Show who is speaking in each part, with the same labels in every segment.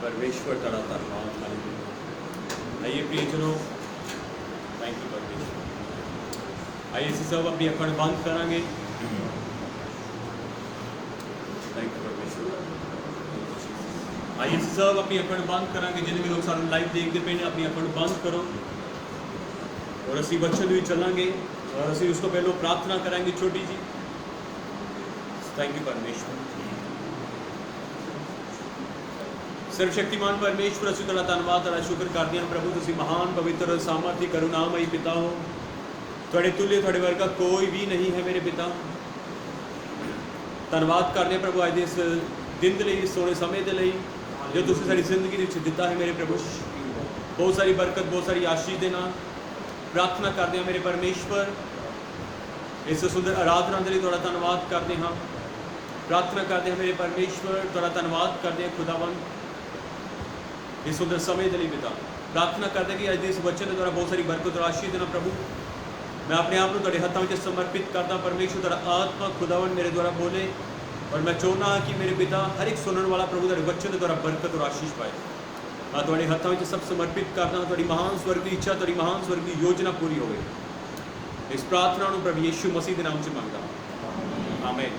Speaker 1: परमेश्वर का धन्यवाद। हालेलुया। आइए प्रियजनों, थैंक यू परमेश्वर। आइए इसी सब अपनी अखंड बंद करांगे। थैंक यू परमेश्वर। आइए सब अपनी अखंड बंद करांगे, जिन्हें भी लोग सानू लाइव देखते पे ने अपनी अखंड बंद करो और असी वचन भी चलांगे और असी उस तो पहले प्रार्थना करांगे छोटी जी। थैंक यू परमेश्वर, सर्वशक्तिमान परमेश्वर, असि तेरा धन्नवाद तेरा शुक्र करते हैं प्रभु, तुसी महान पवित्र सामर्थी करुणामयी पिता हो, थोड़े तुल्य थोड़े वर्गा कोई भी नहीं है मेरे पिता। धन्नवाद करते हैं प्रभु अज इस दिन के लिए, इस सोने समय के लिए जो तुसीं साडी जिंदगी विच दिता है मेरे प्रभु। बहुत सारी बरकत बहुत सारी आशीष देना प्रार्थना करते हैं मेरे परमेश्वर। इस सुंदर आराधना के लिए थोड़ा धन्नवाद करते हैं, प्रार्थना करते हैं मेरे परमेश्वर, थोड़ा धन्नवाद करते हैं खुदावन इस सुंदर समय के लिए पिता। प्रार्थना करते हैं कि अज इस वचन के द्वारा बहुत सारी बरकत और आशीष देना प्रभु। मैं अपने आप को तेरे हाथों में समर्पित करता परमेश्वर, तेरा आत्मा खुदावन मेरे द्वारा बोले और मैं चाहना कि मेरे पिता हर एक सुनने वाला प्रभु तेरे वचन के द्वारा बरकत और आशीष पाए। थोड़े हाथों में सब समर्पित करना, थोड़ी महान स्वर्ग की इच्छा, थोड़ी महान स्वर्ग की योजना पूरी हो। इस प्रार्थना को प्रभु यीशु मसीह के नाम से मांगता हूं, आमीन।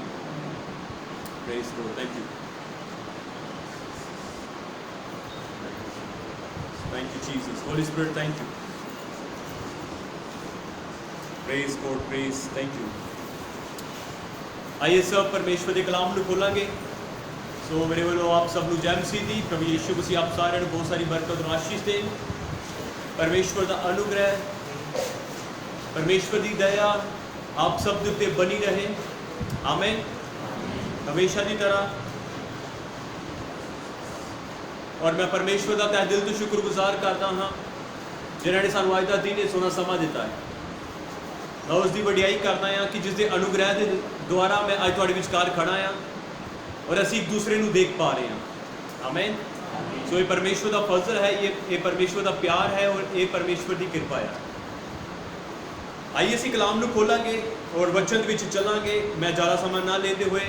Speaker 1: Praise God, thank you, thank you Jesus, Holi spirit, thank you, praise God, praise, thank you. आइए सब परमेश्वर के कलाम को खोलेंगे। सो मेरे वालों आप सब जय मसीह दी। प्रभु यीशु मसीह आप सारे बहुत सारी बरकत और आशीष दे। परमेश्वर का अनुग्रह, परमेश्वर की दया आप सब के उत्ते बनी रहे, आमीन, हमेशा की तरह। और मैं परमेश्वर का तहे दिल तो शुक्रगुजार करता हाँ जिन्होंने सानू अज का दिन सोना समा दिता है। मैं उसकी वडियाई करता हाँ कि जिसके अनुग्रह के द्वारा मैं अज तुहाडे विचकार खड़ा हाँ और असी एक दूसरे को देख पा रहे हैं, आमीन। सो ये परमेश्वर का फजल है, ये परमेश्वर का प्यार है और ये परमेश्वर की कृपा है। आइए असी कलाम को खोलेंगे और वचन विच चलांगे। मैं ज़्यादा समय ना लेते हुए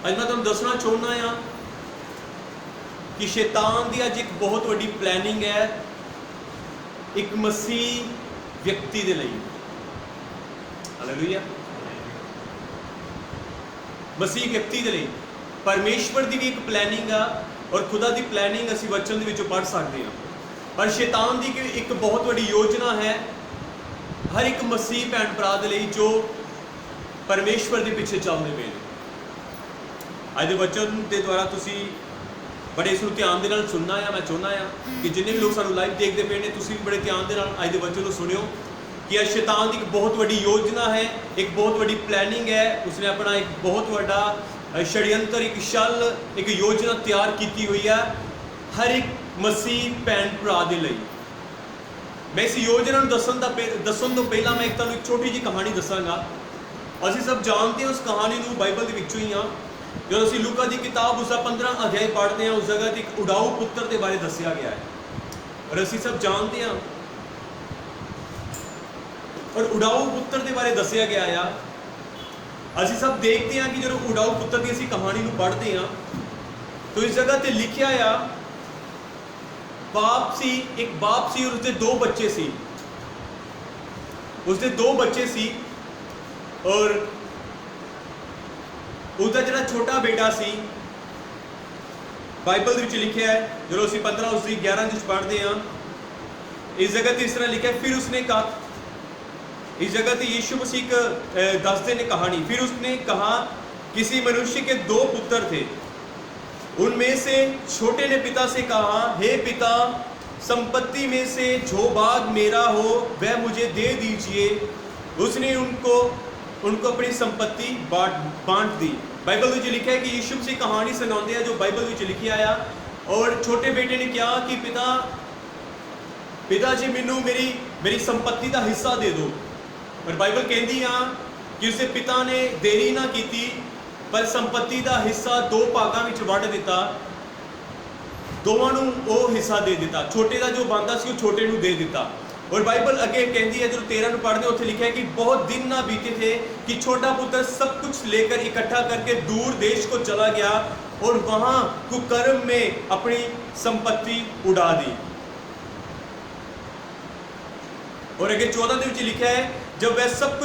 Speaker 1: अज मैं तुहानूं दसना चाहुंदा हाँ कि शैतान की अज एक बहुत बड़ी प्लैनिंग है एक मसीह व्यक्ति के लिए। हालेलुया। मसीह व्यक्ति के लिए परमेश्वर की भी एक प्लैनिंग है और खुदा की प्लैनिंग असी वचन के विचों पढ़ सकते हैं। पर शैतान की एक बहुत बड़ी योजना है हर एक मसीह भैन भरा के लिए जो परमेश्वर के पीछे चलते पे। अज के वचन के द्वारा तुसी बड़े इसको ध्यान के सुनना है। मैं चाहना हाँ कि जिन्हें भी लोग सानू लाइव देखते पे ने तुसी भी बड़े ध्यान के अज के वचन को सुनियो कि यह शैतान की एक बहुत बड़ी योजना है, एक बहुत बड़ी प्लैनिंग है। उसने अपना एक बहुत बड़ा षड्यंत्र, एक छल, एक योजना तैयार की हुई है हर एक मसीह भैन भरा के लिए। मैं इस योजना दसन तो पहला मैं एक छोटी जी कहानी दसांगा। असीं सब जानते हैं उस कहानी को बाइबल के विचों ही हाँ। जो असीं लूका की किताब उसका 15 अध्याय पढ़ते हैं उस जगह एक उड़ाऊ पुत्र के बारे दसिया गया है और असीं सब जानते हैं और उड़ाऊ पुत्र के बारे दसिया गया है। असीं सब देखते हैं कि जो उड़ाऊ पुत्र की असीं कहानी को पढ़ते हैं तो इस जगह पर लिखा है एक बाप सी और उसके दो बच्चे सी। उसके दो बच्चे सी और उसका जो छोटा बेटा सी बाइबल में लिखा है जो असीं 15 उसकी 11 पढ़ते हैं। इस जगह पर इस तरह लिखा है, फिर उसने कहा, इस जगह पर यीशु मसीह दसते ने कहानी। फिर उसने कहा किसी मनुष्य के दो पुत्र थे, उनमें से छोटे ने पिता से कहा, हे पिता, संपत्ति में से जो भाग मेरा हो वह मुझे दे दीजिए। उसने उनको अपनी संपत्ति बांट दी। बाइबल में लिखा है कि यीशु मसीह कहानी सुनाते हैं जो बाइबल में लिखी आया। और छोटे बेटे ने कहा कि पिता जी मैनू मेरी संपत्ति का हिस्सा दे दो। पर बाइबल कहती हाँ कि उसके पिता ने देरी ना की पर संपत्ति का हिस्सा दो भागों में वंड दिता, दोवां नूं वो हिस्सा दे दिता। छोटे का जो बनता सी छोटे नूं दे दिता। और बाइबल अगे कहती है जो 13 पढ़ते उत्थे लिखा है कि बहुत दिन ना बीते थे कि छोटा पुत्र सब कुछ लेकर इकट्ठा करके दूर देश को चला गया और वहां कुकर्म में अपनी संपत्ति उड़ा दी। और अगे 14 लिखा है जब वह सब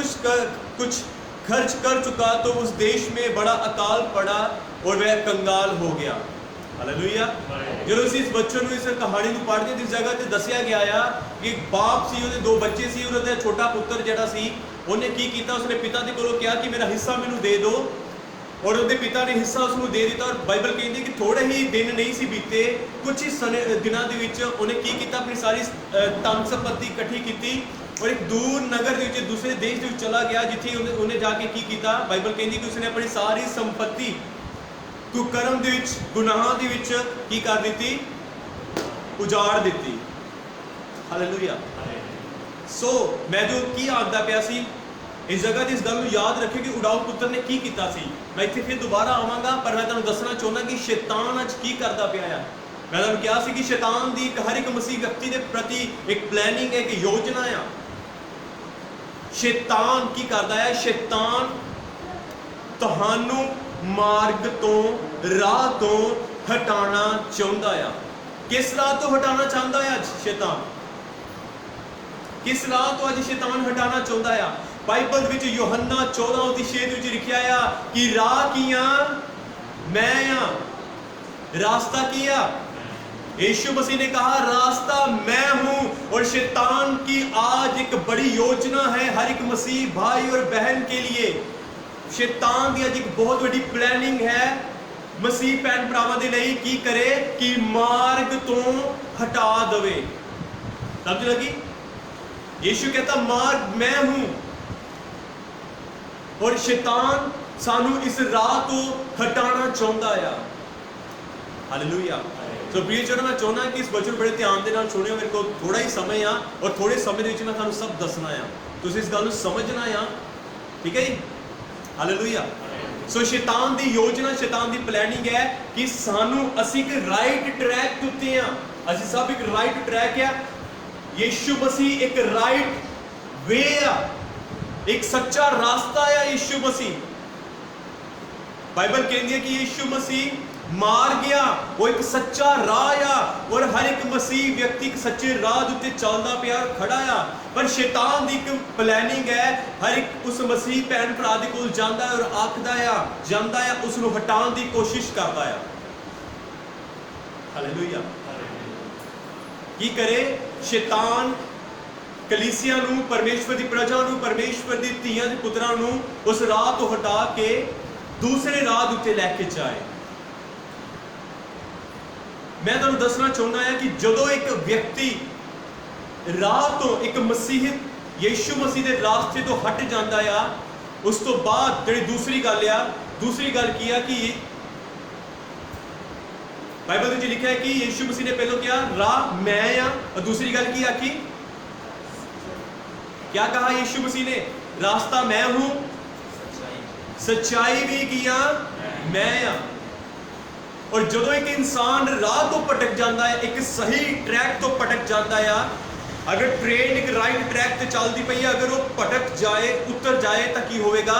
Speaker 1: कुछ खर्च कर चुका तो उस देश में बड़ा अकाल पड़ा और वह कंगाल हो गया। हालेलुया। ਜਦੋਂ ਅਸੀਂ ਇਸ ਬੱਚੇ ਨੂੰ ਇਸ ਕਹਾਣੀ ਨੂੰ ਪੜ੍ਹਦੇ ਜਿਸ ਜਗ੍ਹਾ ਤੇ ਦੱਸਿਆ ਗਿਆ ਆ ਕਿ ਇੱਕ ਬਾਪ ਸੀ, ਉਹਦੇ 2 ਬੱਚੇ ਸੀ, ਉਹਦਾ ਛੋਟਾ ਪੁੱਤਰ ਜਿਹੜਾ ਸੀ ਉਹਨੇ ਕੀ ਕੀਤਾ, ਉਸਨੇ ਪਿਤਾ ਦੇ ਕੋਲੋਂ ਕਿਹਾ ਕਿ ਮੇਰਾ ਹਿੱਸਾ ਮੈਨੂੰ ਦੇ ਦਿਓ, ਔਰ ਉਹਦੇ ਪਿਤਾ ਨੇ ਹਿੱਸਾ ਉਸਨੂੰ ਦੇ ਦਿੱਤਾ। ਔਰ ਬਾਈਬਲ ਕਹਿੰਦੀ ਕਿ ਥੋੜੇ ਹੀ ਦਿਨ ਨਹੀਂ ਸੀ ਬੀਤੇ, ਕੁਝ ਹੀ ਦਿਨਾਂ ਦੇ ਵਿੱਚ ਉਹਨੇ ਕੀ ਕੀਤਾ, ਆਪਣੀ ਸਾਰੀ ਧਨ ਸੰਪत्ति ਇਕੱਠੀ ਕੀਤੀ ਔਰ ਇੱਕ ਦੂਰ ਨਗਰ ਦੇ ਵਿੱਚ, ਦੂਸਰੇ ਦੇਸ਼ ਦੇ ਵਿੱਚ ਚਲਾ ਗਿਆ, ਜਿੱਥੇ ਉਹਨੇ ਜਾ ਕੇ ਕੀ ਕੀਤਾ, ਬਾਈਬਲ ਕਹਿੰਦੀ ਕਿ ਉਸਨੇ ਆਪਣੀ ਸਾਰੀ ਸੰਪत्ति ਕੁਕਰਮ ਦੇ ਵਿੱਚ, ਗੁਨਾਹਾਂ ਦੇ ਵਿੱਚ ਕੀ ਕਰ ਦਿੱਤੀ, ਉਜਾੜ ਦਿੱਤੀ। ਹਾਲੇਲੂਇਆ। ਸੋ ਮੈਂ ਜੋ ਕੀ ਆਖਦਾ ਪਿਆ ਸੀ, ਇਸ ਜਗ੍ਹਾ ਤੇ ਇਸ ਗੱਲ ਨੂੰ ਯਾਦ ਰੱਖਿਓ ਕਿ ਉਡਾਊ ਪੁੱਤਰ ਨੇ ਕੀ ਕੀਤਾ ਸੀ। ਮੈਂ ਇੱਥੇ ਫਿਰ ਦੁਬਾਰਾ ਆਵਾਂਗਾ, ਪਰ ਮੈਂ ਤੁਹਾਨੂੰ ਦੱਸਣਾ ਚਾਹੁੰਦਾ ਕਿ ਸ਼ੈਤਾਨ ਅੱਜ ਕੀ ਕਰਦਾ ਪਿਆ ਆ। ਮੈਂ ਤੁਹਾਨੂੰ ਕਿਹਾ ਸੀ ਕਿ ਸ਼ੈਤਾਨ ਦੀ ਹਰ ਇੱਕ ਮਸੀਹ ਵਿਅਕਤੀ ਦੇ ਪ੍ਰਤੀ ਇੱਕ ਪਲੈਨਿੰਗ ਹੈ, ਇੱਕ ਯੋਜਨਾ ਆ। ਸ਼ੈਤਾਨ ਕੀ ਕਰਦਾ ਹੈ? ਸ਼ੈਤਾਨ ਤੁਹਾਨੂੰ ਮਾਰਗ ਤੋਂ, ਰਾਹ ਤੋਂ ਹਟਾਉਣਾ ਚਾਹੁੰਦਾ ਆ। ਕਿਸ ਰਾਹ ਤੋਂ ਹਟਾਉਣਾ ਚਾਹੁੰਦਾ ਹੈ ਅੱਜ ਸ਼ੈਤਾਨ? ਕਿਸ ਰਾਹ ਤੋਂ ਅੱਜ ਸ਼ੈਤਾਨ ਹਟਾਉਣਾ ਚਾਹੁੰਦਾ ਆ? ਬਾਈਬਲ ਵਿੱਚ ਯੋਹੰਨਾ 14:6 ਵਿੱਚ ਲਿਖਿਆ ਆ ਕਿ ਰਾਹ ਕੀ ਆ? ਮੈਂ ਆ। रास्ता किया, यीशु मसीह ने कहा रास्ता मैं हूं। और शैतान की आज एक बड़ी योजना है हर एक मसीह भाई और बहन के लिए। शैतान की आज एक बहुत बड़ी प्लानिंग है मसीह भैन भरावां दे लई, की करे कि मार्ग तो हटा दवे। समझ लगी? यीशु कहता मार्ग मैं हूं, और शैतान सानू इस राह तो हटाना चाहता है। हालेलुया। तो प्रिय जन, मैं चाहना कि इस वचन बड़े ध्यान दे नाल सुनियो। मेरे को थोड़ा ही समय आ और थोड़े समय दे विच मैं तुहानू सब दसना आ, तुसीं इस गल नू समझना आ। ठीक है जी? हालेलुया। सो शैतान दी योजना, शैतान दी प्लानिंग है कि सानू असीं एक राइट ट्रैक ते उत्ते आ। असीं सब एक राइट ट्रैक आ। यीशु मसीह एक राइट वे आ, एक सच्चा रास्ता आ यीशु मसीह। बाइबल कहती है कि यीशु मसीह मार गया, वो एक सच्चा राह आ, और हर एक मसीह व्यक्ति एक सच्चे राह उत्ते चलदा पिया खड़ा आ। पर शैतान दी एक प्लानिंग है, हर एक उस मसीह भैन भरा दे कोल जांदा है और आखदा आ, जांदा है, उसनू हटाउण दी कोशिश करदा है। हालेलुया। की करे शैतान? कलीसिया नू, परमेश्वर दी प्रजा नू, परमेश्वर दी धीआं दे पुत्रां नू उस राह तो हटा के दूसरे राह उत्ते लैके जाए। मैं तुहानू दसना चाहुंदा है कि जदों एक व्यक्ति राह तो, एक मसीह यीशु मसीह दे रास्ते तो हट जाता है, उस तो बाद जिहड़ी दूसरी गल आ, दूसरी गल की आ कि बाइबल में लिखा है कि यीशु मसीह ने पहले क्या राह मैं आ, और दूसरी गल की आखी, क्या कहा यीशु मसीह ने? रास्ता मैं हूं, सच्चाई भी किया मैं आ। और जदों एक इंसान राह तो भटक जाता है, एक सही ट्रैक तो भटक जाता है, अगर ट्रेन एक राइट ट्रैक ते चलती पई है, अगर वो भटक जाए, उतर जाए तो की होगा?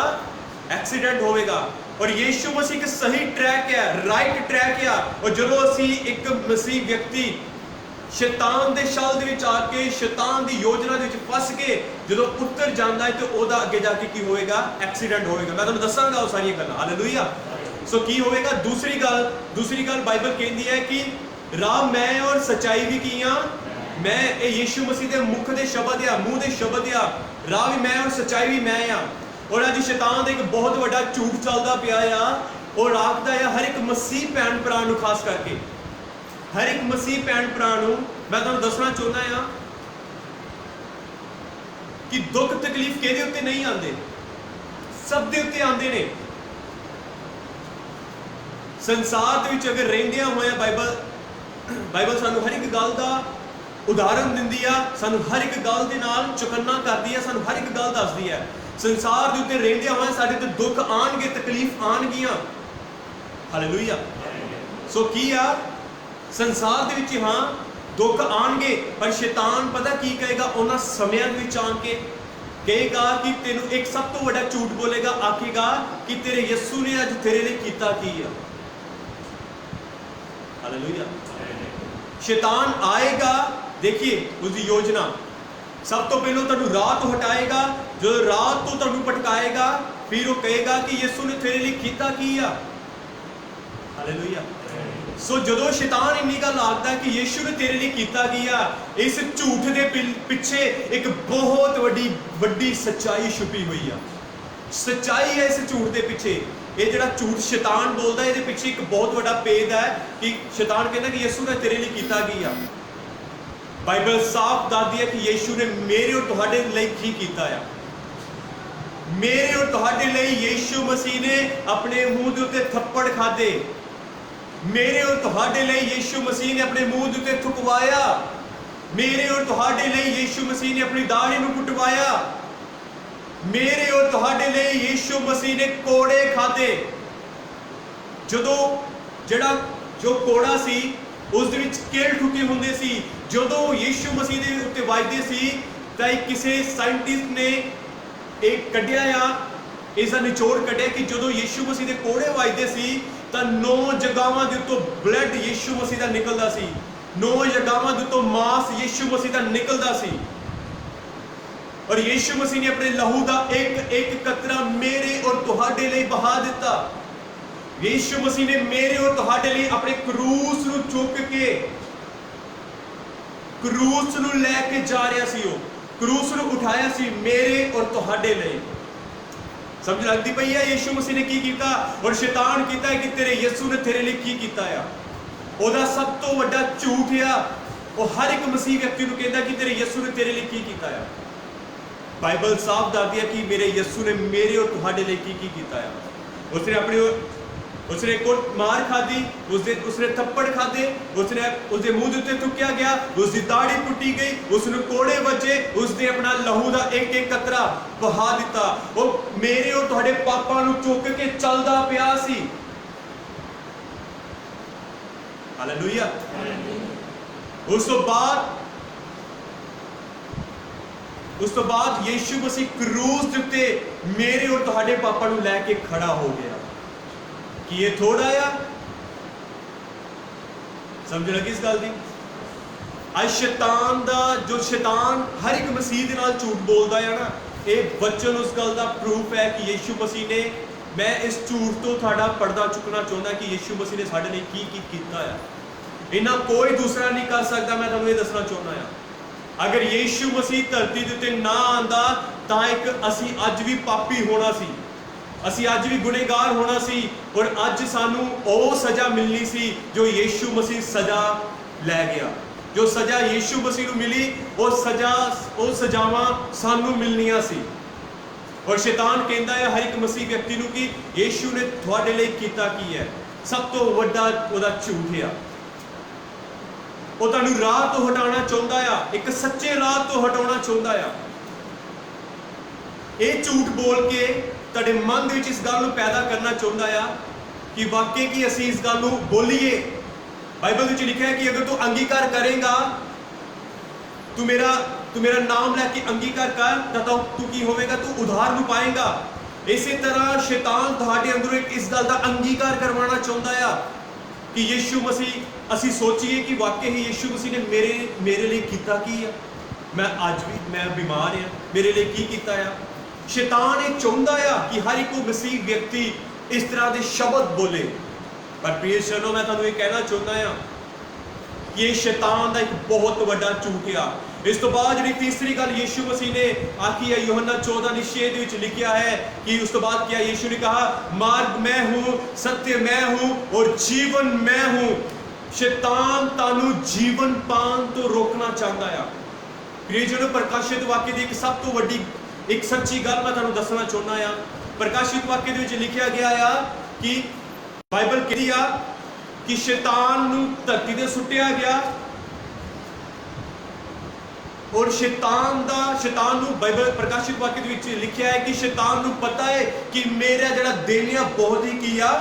Speaker 1: एक्सीडेंट होगा। और यीशु मसीह एक सही ट्रैक है, राइट ट्रैक है। और जदों असी एक मसीह व्यक्ति शैतान दे शल दे विच आके, शैतान दी योजना दे विच फस के जदों उतर जाता है, तो ओदा अगे जाके की होगा? एक्सीडेंट होगा। मैं तुहानू दसांगा वो सारी गल्लां। हालेलुया। सो की होगा? दूसरी गल बाइबल कहती है कि राह मैं और सच्चाई भी की मैं। ये यीशु मसीह दे मुख दे शब्द आ, मुंह दे शब्द आ। राह भी मैं और सच्चाई भी मैं आ। और अज शैतान दा एक बहुत बड़ा झूठ चलदा पिया आ, और आखदा है हर एक मसीह भैन भरा नू, खास करके हर एक मसीह भैन भरा नू मैं तुहानू दसना चाहुंदा आ कि दुख तकलीफ किहदे उत्ते नहीं आंदे, सब दे उत्ते आंदे ने। संसार दे विच अगर रहिंदियां होया बाइबल सानू हर एक गल दा उदाहरण दिंदी आ, सानू हर एक गल दे नाल चौकन्ना करदी है, सानू हर एक गल दसदी है। संसार दे उत्ते रहिंदियां होया साडे ते दुख आणगे, तकलीफ आणगियां। हालेलुया। सो की आ? संसार दे विच हां दुख आणगे, पर शैतान पता की कहेगा? उन्हां समयां दे विच आण के कहेगा कि तेनू एक सब तो बड़ा झूठ बोलेगा, आखेगा कि तेरे यीशु ने अज तेरे लिए कीता की है। हालेलुया। शैतान आएगा, देखिए उसकी योजना, सब तो पहले तुहानू राह तो हटाएगा, जो राह तो तुहानू भटकाएगा, फिर वो कहेगा कि यीशु ने तेरे लिए कीता की आ। हालेलुया। सो जो शैतान इन्नी गल आखदा है कि यीशु ने तेरे लिए कीता की आ, इस झूठ के पिछे एक बहुत वड्डी सच्चाई छुपी हुई है। सच्चाई है इस झूठ के पिछे। ये जो झूठ शैतान बोलता है, ये पिछे एक बहुत बड़ा भेद है कि शैतान कहता कि यीशु ने तेरे लिए कीता की आ। बाइबल साफ दसदी है कि यीशु ने मेरे और तुहाडे लिए की कीता है। मेरे और तुहाडे लिए यीशु मसीह ने अपने मुंह के उत्ते थप्पड़ खाधे। मेरे और तुहाडे लिए यीशु मसीह ने अपने मुंह के उत्ते थुकवाया। मेरे और तुहाडे लिए यीशु मसीह ने अपनी दाढ़ी नूं पुटवाया। मेरे और तुहाडे लिए यीशु मसीह ने कोड़े खाधे। जो कोड़ा सी उस दे विच किल ठुके हुंदे सी। जो यीशु मसीह के उत्ते वजदे सी तां किसी साइंटिस्ट ने एक कढ़िया आ, इसका निचोड़ कढ़िया कि जो यीशु मसीह के कोड़े वजदे सी तां 9 जगहां दे उत्तों ब्लड यीशु मसीह का निकलदा सी। 9 जगहां दे उत्तों मांस यीशु मसीह का निकलदा सी। और यीशु मसीह ने अपने लहू का एक एक कतरा मेरे और तुहाडे लिए बहा दिता। यीशु मसीह ने मेरे और तुहाडे लिए अपने क्रूस नूं चुक के क्रूस नूं लैके जा रहा सी। क्रूस नूं उठाया सी मेरे और तुहाडे लिए। समझ लगती पई है यीशु मसीह ने की कीता और शैतान कीता है कि तेरे यीशु ने तेरे लिए की कीता है। ओदा सब तो वड्डा झूठ है। वो हर एक मसीह व्यक्ति को कहता कि तेरे यीशु ने तेरे लिए की कीता है। बाइबल साफ दसदी है कि मेरे यीशु ने मेरे और तुहाडे लिए की कीता है। उसने कोट मार खाधी, उसने थप्पड़ खाधे, उसके मुंह के उत्ते थुकिया गया, उसकी दाढ़ी पुट्टी गई, उसने कोड़े बजे, उसने अपना लहू का एक एक कतरा बहा दिता। वो मेरे और तुहाडे पापां नूं चुक के चलदा पिया सी। हालेलुया। उस तो बाद यीशु मसीह क्रूस दे उत्ते मेरे और तुहाडे पापां नूं लैके खड़ा हो गया। कि ये थोड़ा आ समझ लगी इस गल की। आज शैतान दा जो शैतान हर एक मसीह दे नाल झूठ बोलदा है ना, ये वचन उस गल का प्रूफ है कि यीशु मसीह ने, मैं इस झूठ तो थोड़ा पर्दा चुकना चाहता कि यीशु मसीह ने साडे लिए की कीता है। इन्ना कोई दूसरा नहीं कर सकता। मैं तुहानूं ये दसना चाहना है, अगर यीशु मसीह धरती दे उत्ते ना आंदा तां एक असीं अज भी पापी होना सी, असीं अज भी गुनहगार होना सी और अज सानू वो सज़ा मिलनी सी जो यीशु मसीह सज़ा लै गया। जो सज़ा यीशु मसीह नूं मिली वो सज़ावां सानू मिलनियां सी। और शैतान कहता है हर एक मसीह व्यक्ति नूं कि यीशु ने तुहाडे लिए कीता की है। सब तो वड्डा उहदा झूठ है। वो तुहानूं राह तो हटाना चाहुंदा आ, एक सच्चे राह तो हटाना चाहुंदा आ। ये झूठ बोल के तुहाडे मन विच इस गल नूं पैदा करना चाहुंदा आ कि वाकई कि असीं इस गल नूं बोलीए। बाइबल विच लिखा है कि अगर तू अंगीकार करेगा, तू मेरा नाम लैके अंगीकार कर तो तू की होवेगा, तू उधार नूं पाएगा। इसी तरह शैतान तुहाडे अंदरों इस गल का अंगीकार करवाना चाहुंदा आ कि यीशु मसीह, असीं सोचीए कि वाकई ही यीशु मसीह ने मेरे लिए कीता की है। मैं बीमार हाँ, मेरे लिए की कीता है। शैतान ये चाहुंदा आ कि हर एक मसीह व्यक्ति इस तरह के शब्द बोले। पर प्रिय सुनो, मैं तुहानूं ये कहना चाहुंदा आ कि ये शैतान का एक बहुत बड़ा झूठ आ। इस तो बाद जी तीसरी गल यीशु मसीह ने आखी है, यूहन्ना 14:6 लिखा है कि उस तो बाद क्या यीशु ने कहा, मार्ग मैं हूं, सत्य मैं हूं और जीवन मैं हूं। शैतान तानू जीवन पान तो रोकना चाहता है। प्रियजनों, प्रकाशित वाक्य की एक सब तो वड्डी एक सच्ची गल मैं तुहानूं दसना चाहुंदा आ। प्रकाशित वाक्य दे विच लिखिया गया आ कि बाइबल कहदी आ कि शैतान नूं धरती ते सुट्टिया गया और शैतान नूं बाइबल प्रकाशित वाक्य दे विच लिखिया है कि शैतान नूं पता है कि मेरा जिहड़ा दिन आ बहुत ही की आ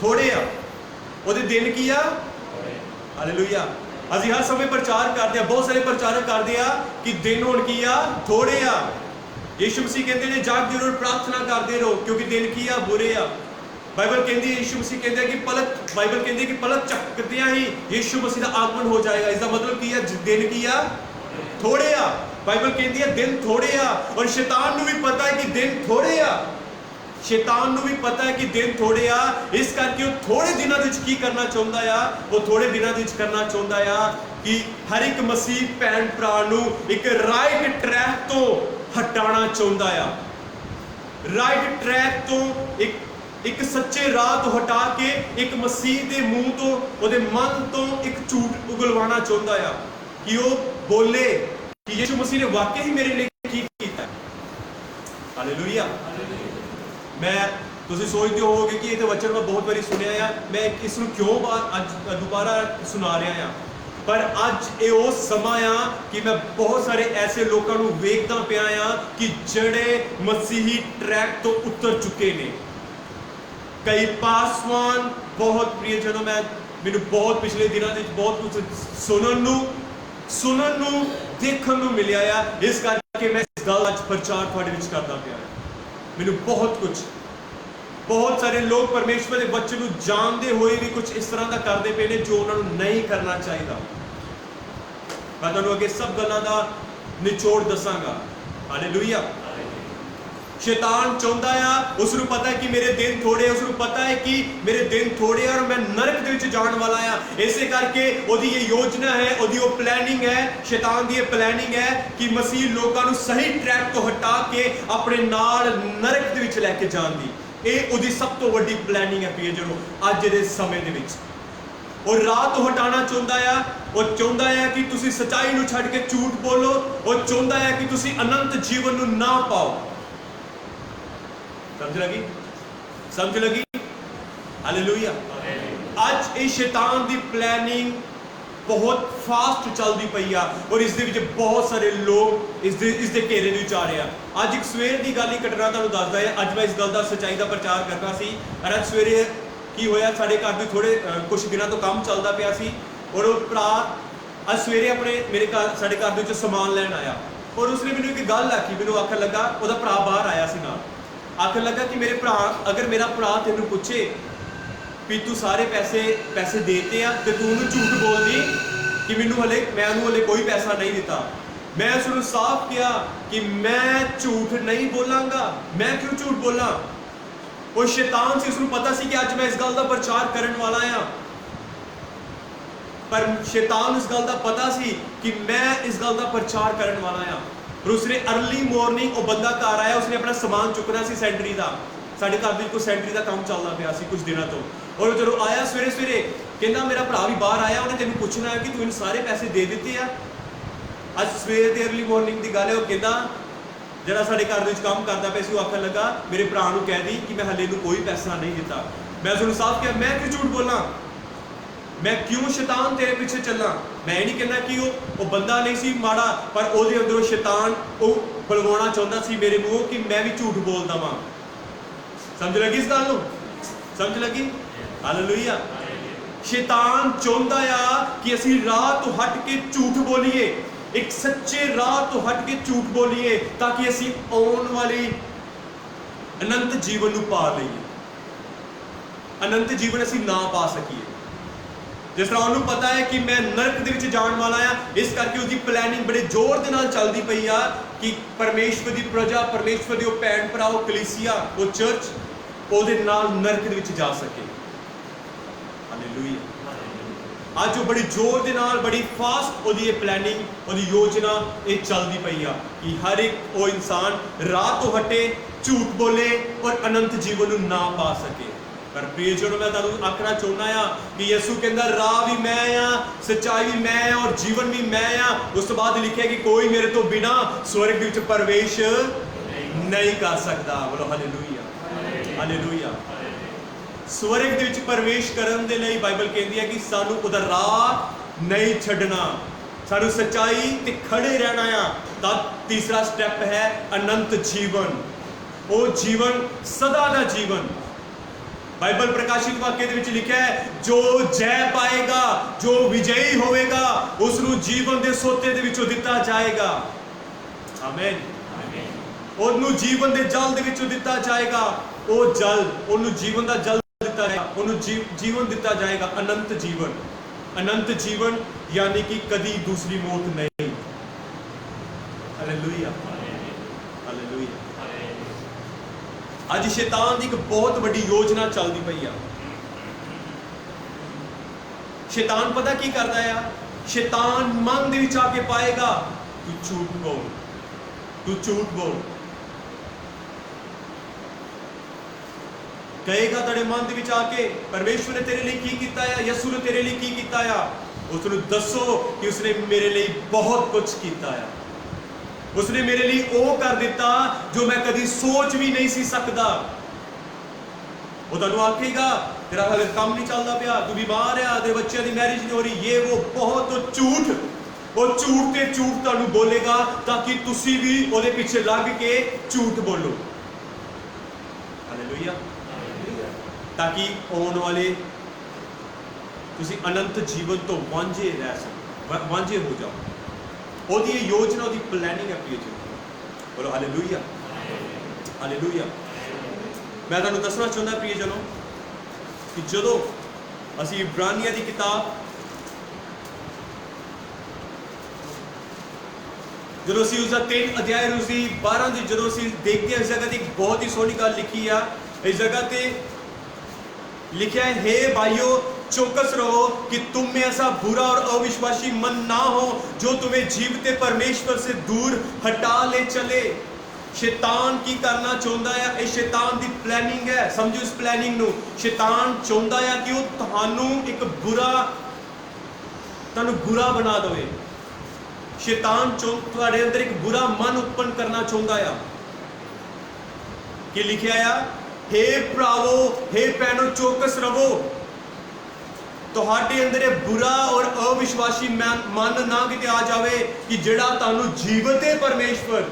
Speaker 1: थोड़े आ। ओहदे दिन की आ, हालेलुया। असीं हर समय प्रचार करते हैं, बहुत सारे प्रचारक करते हैं कि दिन हुण की आ थोड़े आ। यीशु मसीह कहते हैं जागदे रहो, प्रार्थना करते रहो क्योंकि दिन की आ बुरे आ। बाइबल कहती है, यीशु मसीह कहते हैं कि बाइबल कहती है कि पलक झपकदियां ही यीशु मसीह का आगमन हो जाएगा। इसका मतलब की है दिन की आ थोड़े आ। बाइबल कहती है दिन थोड़े आ और शैतान नूं भी पता है कि दिन थोड़े आ। शैतान ਨੂੰ ਵੀ ਪਤਾ ਹੈ ਕਿ ਦਿਨ ਥੋੜੇ ਆ, ਇਸ ਕਰਕੇ ਉਹ ਥੋੜੇ ਦਿਨਾਂ ਦੇ ਵਿੱਚ ਕੀ ਕਰਨਾ ਚਾਹੁੰਦਾ ਆ, ਉਹ ਥੋੜੇ ਦਿਨਾਂ ਦੇ ਵਿੱਚ ਕਰਨਾ ਚਾਹੁੰਦਾ ਆ ਕਿ ਹਰ ਇੱਕ ਮਸੀਹ ਭੈਣ ਭਰਾ ਨੂੰ ਇੱਕ ਰਾਈਟ ਟਰੈਕ ਤੋਂ ਹਟਾਉਣਾ ਚਾਹੁੰਦਾ ਆ। ਰਾਈਟ ਟਰੈਕ ਤੋਂ ਇੱਕ ਸੱਚੇ ਰਾਹ ਤੋਂ ਹਟਾ ਕੇ ਇੱਕ ਮਸੀਹ ਦੇ ਮੂੰਹ ਤੋਂ, ਉਹਦੇ ਮਨ ਤੋਂ ਇੱਕ ਝੂਠ ਉਗਲਵਾਉਣਾ ਚਾਹੁੰਦਾ ਆ ਕਿ ਉਹ ਬੋਲੇ ਕਿ ਯਿਸੂ ਮਸੀਹ ਨੇ ਵਾਕਈ ਹੀ ਮੇਰੇ ਲਈ ਕੀ ਕੀਤਾ। ਹਾਲੇਲੂਇਆ। ਮੈਂ ਤੁਸੀਂ ਸੋਚਦੇ ਹੋਵੋਗੇ ਕਿ ਇਹ ਤਾਂ ਵਚਨ ਮੈਂ ਬਹੁਤ ਵਾਰੀ ਸੁਣਿਆ ਆ, ਮੈਂ ਇਸ ਨੂੰ ਕਿਉਂ ਅੱਜ ਦੁਬਾਰਾ ਸੁਣਾ ਰਿਹਾ ਆ। ਪਰ ਅੱਜ ਇਹ ਉਹ ਸਮਾਂ ਆ ਕਿ ਮੈਂ ਬਹੁਤ ਸਾਰੇ ਐਸੇ ਲੋਕਾਂ ਨੂੰ ਵੇਖਦਾ ਪਿਆ ਆ ਕਿ ਜਿਹੜੇ ਮਸੀਹੀ ਟਰੈਕ ਤੋਂ ਉਤਰ ਚੁੱਕੇ ਨੇ। ਕਈ ਪਾਸਵਾਨ ਬਹੁਤ ਪ੍ਰਿਯਜਨੋ, ਮੈਨੂੰ ਬਹੁਤ ਪਿਛਲੇ ਦਿਨਾਂ ਦੇ ਵਿੱਚ ਬਹੁਤ ਕੁਝ ਸੁਣਨ ਨੂੰ ਦੇਖਣ ਨੂੰ ਮਿਲਿਆ ਆ। ਇਸ ਕਰਕੇ ਮੈਂ ਇਸ ਗੱਲ ਦਾ ਅੱਜ ਪ੍ਰਚਾਰ ਤੁਹਾਡੇ ਵਿੱਚ ਕਰਦਾ ਪਿਆ। ਮੈਨੂੰ ਬਹੁਤ ਸਾਰੇ ਲੋਕ ਪਰਮੇਸ਼ਵਰ ਦੇ ਬੱਚੇ ਨੂੰ ਜਾਣਦੇ ਹੋਏ ਵੀ ਕੁਝ ਇਸ ਤਰ੍ਹਾਂ ਦਾ ਕਰਦੇ ਪਏ ਨੇ ਜੋ ਉਹਨਾਂ ਨੂੰ ਨਹੀਂ ਕਰਨਾ ਚਾਹੀਦਾ। ਮੈਂ ਤੁਹਾਨੂੰ ਅੱਗੇ ਸਭ ਗੱਲਾਂ ਦਾ ਨਿਚੋੜ ਦੱਸਾਂਗਾ। ਹਾਲੇਲੂਇਆ। ਸ਼ੈਤਾਨ ਚਾਹੁੰਦਾ ਆ, ਉਸ ਨੂੰ ਪਤਾ ਹੈ ਕਿ ਮੇਰੇ ਦਿਨ ਥੋੜੇ, ਉਸ ਨੂੰ ਪਤਾ ਹੈ ਕਿ ਮੇਰੇ ਦਿਨ ਥੋੜੇ ਔਰ ਮੈਂ ਨਰਕ ਦੇ ਵਿੱਚ ਜਾਣ ਵਾਲਾ ਆ। ਇਸੇ ਕਰਕੇ ਉਹਦੀ ਇਹ ਯੋਜਨਾ ਹੈ, ਉਹਦੀ ਉਹ ਪਲੈਨਿੰਗ ਹੈ, ਸ਼ੈਤਾਨ ਦੀ ਇਹ ਪਲੈਨਿੰਗ ਹੈ ਕਿ ਮਸੀਹ ਲੋਕਾਂ ਨੂੰ ਸਹੀ ਟਰੈਕ ਤੋਂ ਹਟਾ ਕੇ ਆਪਣੇ ਨਾਲ ਨਰਕ ਦੇ ਵਿੱਚ ਲੈ ਕੇ ਜਾਣ ਦੀ। ਇਹ ਉਹਦੀ ਸਭ ਤੋਂ ਵੱਡੀ ਪਲੈਨਿੰਗ ਹੈ ਪ੍ਰਿਯਜਨੋ ਅੱਜ ਦੇ ਸਮੇਂ ਦੇ ਵਿੱਚ। ਉਹ ਰਾਹ ਤੋਂ ਹਟਾਉਣਾ ਚਾਹੁੰਦਾ ਆ। ਉਹ ਚਾਹੁੰਦਾ ਹੈ ਕਿ ਤੁਸੀਂ ਸੱਚਾਈ ਨੂੰ ਛੱਡ ਕੇ ਝੂਠ ਬੋਲੋ। ਉਹ ਚਾਹੁੰਦਾ ਹੈ ਕਿ ਤੁਸੀਂ ਅਨੰਤ ਜੀਵਨ ਨੂੰ ਨਾ ਪਾਓ। ਸਮਝ ਲੱਗੀ? ਹਾਲੇਲੂਇਆ। ਅੱਜ ਇਹ ਸ਼ੈਤਾਨ ਦੀ ਪਲੈਨਿੰਗ ਬਹੁਤ ਫਾਸਟ ਚੱਲਦੀ ਪਈ ਆ ਔਰ ਇਸ ਦੇ ਵਿੱਚ ਬਹੁਤ ਸਾਰੇ ਲੋਕ ਇਸ ਦੇ ਘੇਰੇ ਦੇ ਵਿੱਚ ਆ ਰਹੇ ਆ। ਅੱਜ ਇੱਕ ਸਵੇਰ ਦੀ ਗੱਲ ਹੀ ਘਟਨਾ ਤੁਹਾਨੂੰ ਦੱਸਦਾ ਹੈ। ਅੱਜ ਮੈਂ ਇਸ ਗੱਲ ਦਾ ਸੱਚਾਈ ਦਾ ਪ੍ਰਚਾਰ ਕਰਨਾ ਸੀ ਔਰ ਅੱਜ ਸਵੇਰੇ ਕੀ ਹੋਇਆ, ਸਾਡੇ ਘਰ ਦੇ ਥੋੜੇ ਕੁਝ ਦਿਨਾਂ ਤੋਂ ਕੰਮ ਚੱਲਦਾ ਪਿਆ ਸੀ ਔਰ ਉਹ ਭਰਾ ਅੱਜ ਸਵੇਰੇ ਸਾਡੇ ਘਰ ਦੇ ਵਿੱਚ ਸਮਾਨ ਲੈਣ ਆਇਆ ਔਰ ਉਸਨੇ ਮੈਨੂੰ ਇੱਕ ਗੱਲ ਆਖੀ। ਮੈਨੂੰ ਆਖਣ ਲੱਗਾ, ਉਹਦਾ ਭਰਾ ਬਾਹਰ ਆਇਆ ਸੀ ਨਾਲ, ਆਖਣ ਲੱਗਾ ਕਿ ਅਗਰ ਮੇਰਾ ਭਰਾ ਤੈਨੂੰ ਪੁੱਛੇ ਵੀ ਤੂੰ ਸਾਰੇ ਪੈਸੇ ਦੇਤੇ ਆ ਤੇ ਤੂੰ ਉਹਨੂੰ ਝੂਠ ਬੋਲਦੀ ਕਿ ਮੈਂ ਉਹਨੂੰ ਹਲੇ ਕੋਈ ਪੈਸਾ ਨਹੀਂ ਦਿੱਤਾ। ਮੈਂ ਉਸ ਨੂੰ ਸਾਫ਼ ਕਿਹਾ ਕਿ ਮੈਂ ਝੂਠ ਨਹੀਂ ਬੋਲਾਂਗਾ। ਮੈਂ ਕਿਉਂ ਝੂਠ ਬੋਲਾਂ? ਉਹ ਸ਼ੈਤਾਨ ਸੀ, ਉਸ ਨੂੰ ਪਤਾ ਸੀ ਕਿ ਅੱਜ ਮੈਂ ਇਸ ਗੱਲ ਦਾ ਪ੍ਰਚਾਰ ਕਰਨ ਵਾਲਾ ਆ। ਪਰ ਸ਼ੈਤਾਨ ਨੂੰ ਇਸ ਗੱਲ ਦਾ ਪਤਾ ਸੀ ਕਿ ਮੈਂ ਇਸ ਗੱਲ ਦਾ ਪ੍ਰਚਾਰ ਕਰਨ ਵਾਲਾ ਆ। और उसने अर्ली मॉर्निंग वो बंदा घर आया, उसने अपना समान चुकना सी सेंटरी का, साढ़े घर में कोई सेंटरी का काम चलता पाया कुछ दिनों तो। और जो आया सवेरे सवेरे कहना मेरा भरा भी बाहर आया, उन्हें तेन पूछना है कि तू इन सारे पैसे दे दिते आ। अज सवेर की अर्ली मॉर्निंग की गल है। वो कहना जरा साढ़े घर में काम करता पे वो आखन लगा मेरे भरा को कह दी कि मैं हले कोई पैसा नहीं दिता। मैं उसको साफ किया मैं क्यों झूठ बोलना, मैं क्यों शैतान तेरे पीछे चलना। मैं नहीं कहना कि वो बंदा नहीं सी माड़ा, पर ਉਹਦੇ ਅੰਦਰੋਂ शैतान वो ਬਲਵਾਉਣਾ ਚਾਹੁੰਦਾ ਸੀ ਮੇਰੇ ਮੂੰਹ कि मैं भी झूठ बोलदा वां। समझ लगी इस गल नूं? समझ लगी? हालेलुया। शैतान चाਹੁੰਦਾ आ कि ਅਸੀਂ ਰਾਹ ਤੋਂ ਹਟ ਕੇ ਝੂਠ ਬੋਲੀਏ, एक सच्चे राह तो हट के झूठ बोलीए ताकि असी आने वाली अनंत जीवन पा लईए। अनंत जीवन असी ना पा सकीए। जिस तरह उन्होंने पता है कि मैं नरक दे विच जाण वाला आ, इस करके उसकी प्लैनिंग बड़े जोर दे नाल चलदी पई आ कि परमेश्वर दी प्रजा, परमेश्वर दी भैन भरा, कलीसिया, वो चर्च ਉਹਦੇ ਨਾਲ नरक दे विच जा सके। हालेलुया। ਅੱਜ ਉਹ बड़ी जोर ਦੇ ਨਾਲ बड़ी फास्ट ਉਹਦੀ ਇਹ प्लैनिंग, ਉਹਦੀ योजना ਇਹ ਚੱਲਦੀ ਪਈ ਆ ਕਿ ਹਰ ਇੱਕ ਉਹ ਇਨਸਾਨ ਰਾਹ ਤੋਂ ਹਟੇ, ਝੂਠ ਬੋਲੇ ਔਰ ਅਨੰਤ ਜੀਵਨ ਨੂੰ ਨਾ ਪਾ ਸਕੇ। पर प्रियजनों मैं तुहानू आखना चाहुंदा आ कि यीशु कहंदा राह भी मैं आ, सच्चाई भी मैं आ और जीवन भी मैं आ। उस तो बाद लिखिया कि कोई मेरे तो बिना स्वर्ग विच प्रवेश नहीं कर सकता। बोलो हालेलुया, हालेलुया। स्वर्ग दे विच प्रवेश करन दे लई बाइबल कहंदी है कि सानू उहदा राह नहीं छड्डना, सानू सच्चाई ते खड़े रहना आ। तां तीसरा स्टैप है अनंत जीवन, वो जीवन सदा दा जीवन। बाइबल प्रकाशित वाक्य दे विच लिखा है जो जय पाएगा, जो विजयी होवेगा, उसनू जीवन दे सोते दे विचों दिता जाएगा। आमीन। ਉਹਨੂੰ जीवन दे जल दे विचों दिता जाएगा। वो जल, ਉਹਨੂੰ जीवन दा जल दिता जाएगा, ਉਹਨੂੰ जीवन दिता जाएगा, अनंत जीवन। अनंत जीवन यानी कि कदी दूसरी मौत नहीं। Hallelujah, hallelujah. ਅੱਜ ਸ਼ੈਤਾਨ ਦੀ ਇੱਕ ਬਹੁਤ ਵੱਡੀ ਯੋਜਨਾ ਚੱਲਦੀ ਪਈ ਆ। ਸ਼ੈਤਾਨ ਪਤਾ ਕੀ ਕਰਦਾ ਆ? ਸ਼ੈਤਾਨ ਮਨ ਦੇ ਵਿੱਚ ਆ ਕੇ ਪਾਏਗਾ, ਤੂੰ ਝੂਠ ਬੋਲ, ਤੂੰ ਝੂਠ ਬੋਲ। ਕਹੇਗਾ ਤੁਹਾਡੇ ਮਨ ਦੇ ਵਿੱਚ ਆ ਕੇ, ਪਰਮੇਸ਼ਵਰ ਨੇ ਤੇਰੇ ਲਈ ਕੀ ਕੀਤਾ ਆ, ਯਸੂ ਨੇ ਤੇਰੇ ਲਈ ਕੀ ਕੀਤਾ ਆ। ਉਸ ਨੂੰ ਦੱਸੋ ਕਿ ਉਸਨੇ ਮੇਰੇ ਲਈ ਬਹੁਤ ਕੁਝ ਕੀਤਾ ਆ। ਉਸਨੇ ਮੇਰੇ ਲਈ ਉਹ ਕਰ ਦਿੱਤਾ ਜੋ ਮੈਂ ਕਦੀ ਸੋਚ ਵੀ ਨਹੀਂ ਸੀ ਸਕਦਾ। ਉਹ ਤੁਹਾਨੂੰ ਆਖੇਗਾ ਤੇਰਾ ਹਾਲੇ ਕੰਮ ਨਹੀਂ ਚੱਲਦਾ ਪਿਆ, ਤੂੰ ਬਿਮਾਰ ਆ, ਤੇਰੇ ਬੱਚਿਆਂ ਦੀ ਮੈਰਿਜ ਨਹੀਂ ਹੋ ਰਹੀ, ਇਹ ਉਹ ਬਹੁਤ ਝੂਠ, ਉਹ ਝੂਠ ਤੇ ਝੂਠ ਤੁਹਾਨੂੰ ਬੋਲੇਗਾ ਤਾਂ ਕਿ ਤੁਸੀਂ ਵੀ ਉਹਦੇ ਪਿੱਛੇ ਲੱਗ ਕੇ ਝੂਠ ਬੋਲੋ। ਹਾਲੇਲੂਇਆ। ਤਾਂ ਕਿ ਆਉਣ ਵਾਲੇ ਤੁਸੀਂ ਅਨੰਤ ਜੀਵਨ ਤੋਂ ਵਾਂਝੇ ਰਹਿ ਸਕੋ, ਵਾਂਝੇ ਹੋ ਜਾਓ। ਉਹਦੀ ਇਹ ਯੋਜਨਾ, ਉਹਦੀ ਪਲੈਨਿੰਗ ਹੈ ਪ੍ਰਿਯ ਜਨੋ। ਬੋਲੋ ਹਾਲੇਲੂਇਆ, ਹਾਲੇਲੂਇਆ। ਮੈਂ ਤੁਹਾਨੂੰ ਦੱਸਣਾ ਚਾਹੁੰਦਾ ਪ੍ਰਿਯ ਜਨੋ ਕਿ ਜਦੋਂ ਅਸੀਂ ਇਬਰਾਨੀਆਂ ਦੀ ਕਿਤਾਬ, ਜਦੋਂ ਅਸੀਂ ਉਸਦਾ 3 ਅਧਿਆਇ ਉਸਦੀ 12 ਦੀ ਜਦੋਂ ਅਸੀਂ ਦੇਖਦੇ ਹਾਂ, ਇਸ ਜਗ੍ਹਾ ਤੇ ਇੱਕ ਬਹੁਤ ਹੀ ਸੋਹਣੀ ਗੱਲ ਲਿਖੀ ਆ। ਇਸ ਜਗ੍ਹਾ ਤੇ लिखा है, हे भाइयों चौकस रहो कि तुम में ऐसा बुरा और अविश्वासी मन ना हो जो तुम्हें जीवते परमेश्वर से दूर हटा ले चले। शैतान की करना चाहता है, ये शैतान दी प्लानिंग है। समझो इस प्लानिंग नू। शैतान चाहता है कि वो तुहानू एक बुरा, तुहानू बुरा बना दे। शैतान तुहाडे अंदर एक बुरा मन उत्पन्न करना चाहता है। कि लिखा है, हे भरावो, हे भैनों चौकस रहो, तुहाडे अंदर बुरा और अविश्वासी मन ना किते आ जावे कि जिहड़ा तुहानू जीवते परमेश्वर,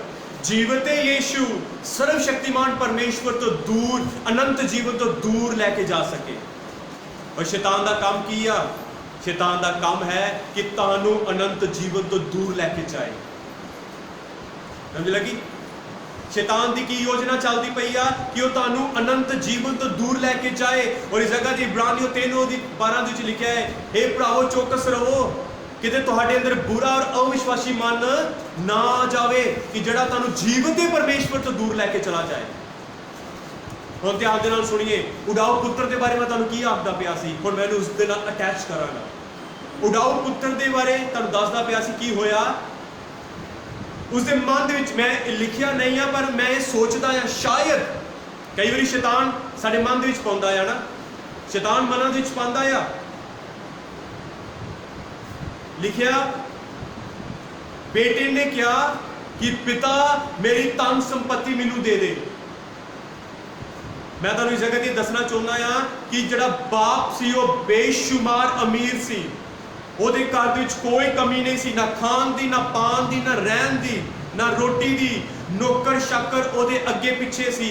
Speaker 1: जीवते यीशु सर्वशक्तिमान परमेश्वर तो दूर, अनंत जीवन तो दूर लैके जा सके। और शैतान दा काम की आ? शैतान दा काम है कि तुहानू अनंत जीवन तो दूर लैके जाए। समझ लगी? शैतान की की योजना चलती पई आ कि वो तुहानू अनंत जीवन तो दूर लैके जाए। और इस जगह की इब्रानियों 3:12 लिखा है, हे भरावो चौकस रहो किते तुहाडे अंदर बुरा और अविश्वासी मन ना आ जावे कि जिहड़ा तुहानू जीवते परमेश्वर तो दूर लैके चला जाए। हुण ध्यान दे नाल सुनिए, उडाऊ पुत्र के बारे में तुहानू की आखदा पिया सी, हुण मैं उस दे नाल अटैच करांगा। उडाऊ पुत्र के बारे तुहानू दसदा पिया सी की होया। उसके मन के मैं लिखिया नहीं है, पर मैं सोचता हाँ शायद कई बार शैतान साडे मन के पाउंदा है ना, शैतान मनां दे विच पाउंदा है। लिखिया, बेटे ने कहा कि पिता मेरी धन संपत्ति मैनू दे दे। मैं तुहानू इस जगह ते दसना चाहुंदा हाँ कि जिहड़ा बाप सी वो बेशुमार अमीर सी। ਉਹਦੇ ਘਰ ਦੇ ਵਿੱਚ ਕੋਈ ਕਮੀ ਨਹੀਂ ਸੀ, ਨਾ ਖਾਣ ਦੀ, ਨਾ ਪਾਣ ਦੀ, ਨਾ ਰਹਿਣ ਦੀ, ਨਾ ਰੋਟੀ ਦੀ। ਨੌਕਰ ਸ਼ਾਕਰ ਉਹਦੇ ਅੱਗੇ ਪਿੱਛੇ ਸੀ,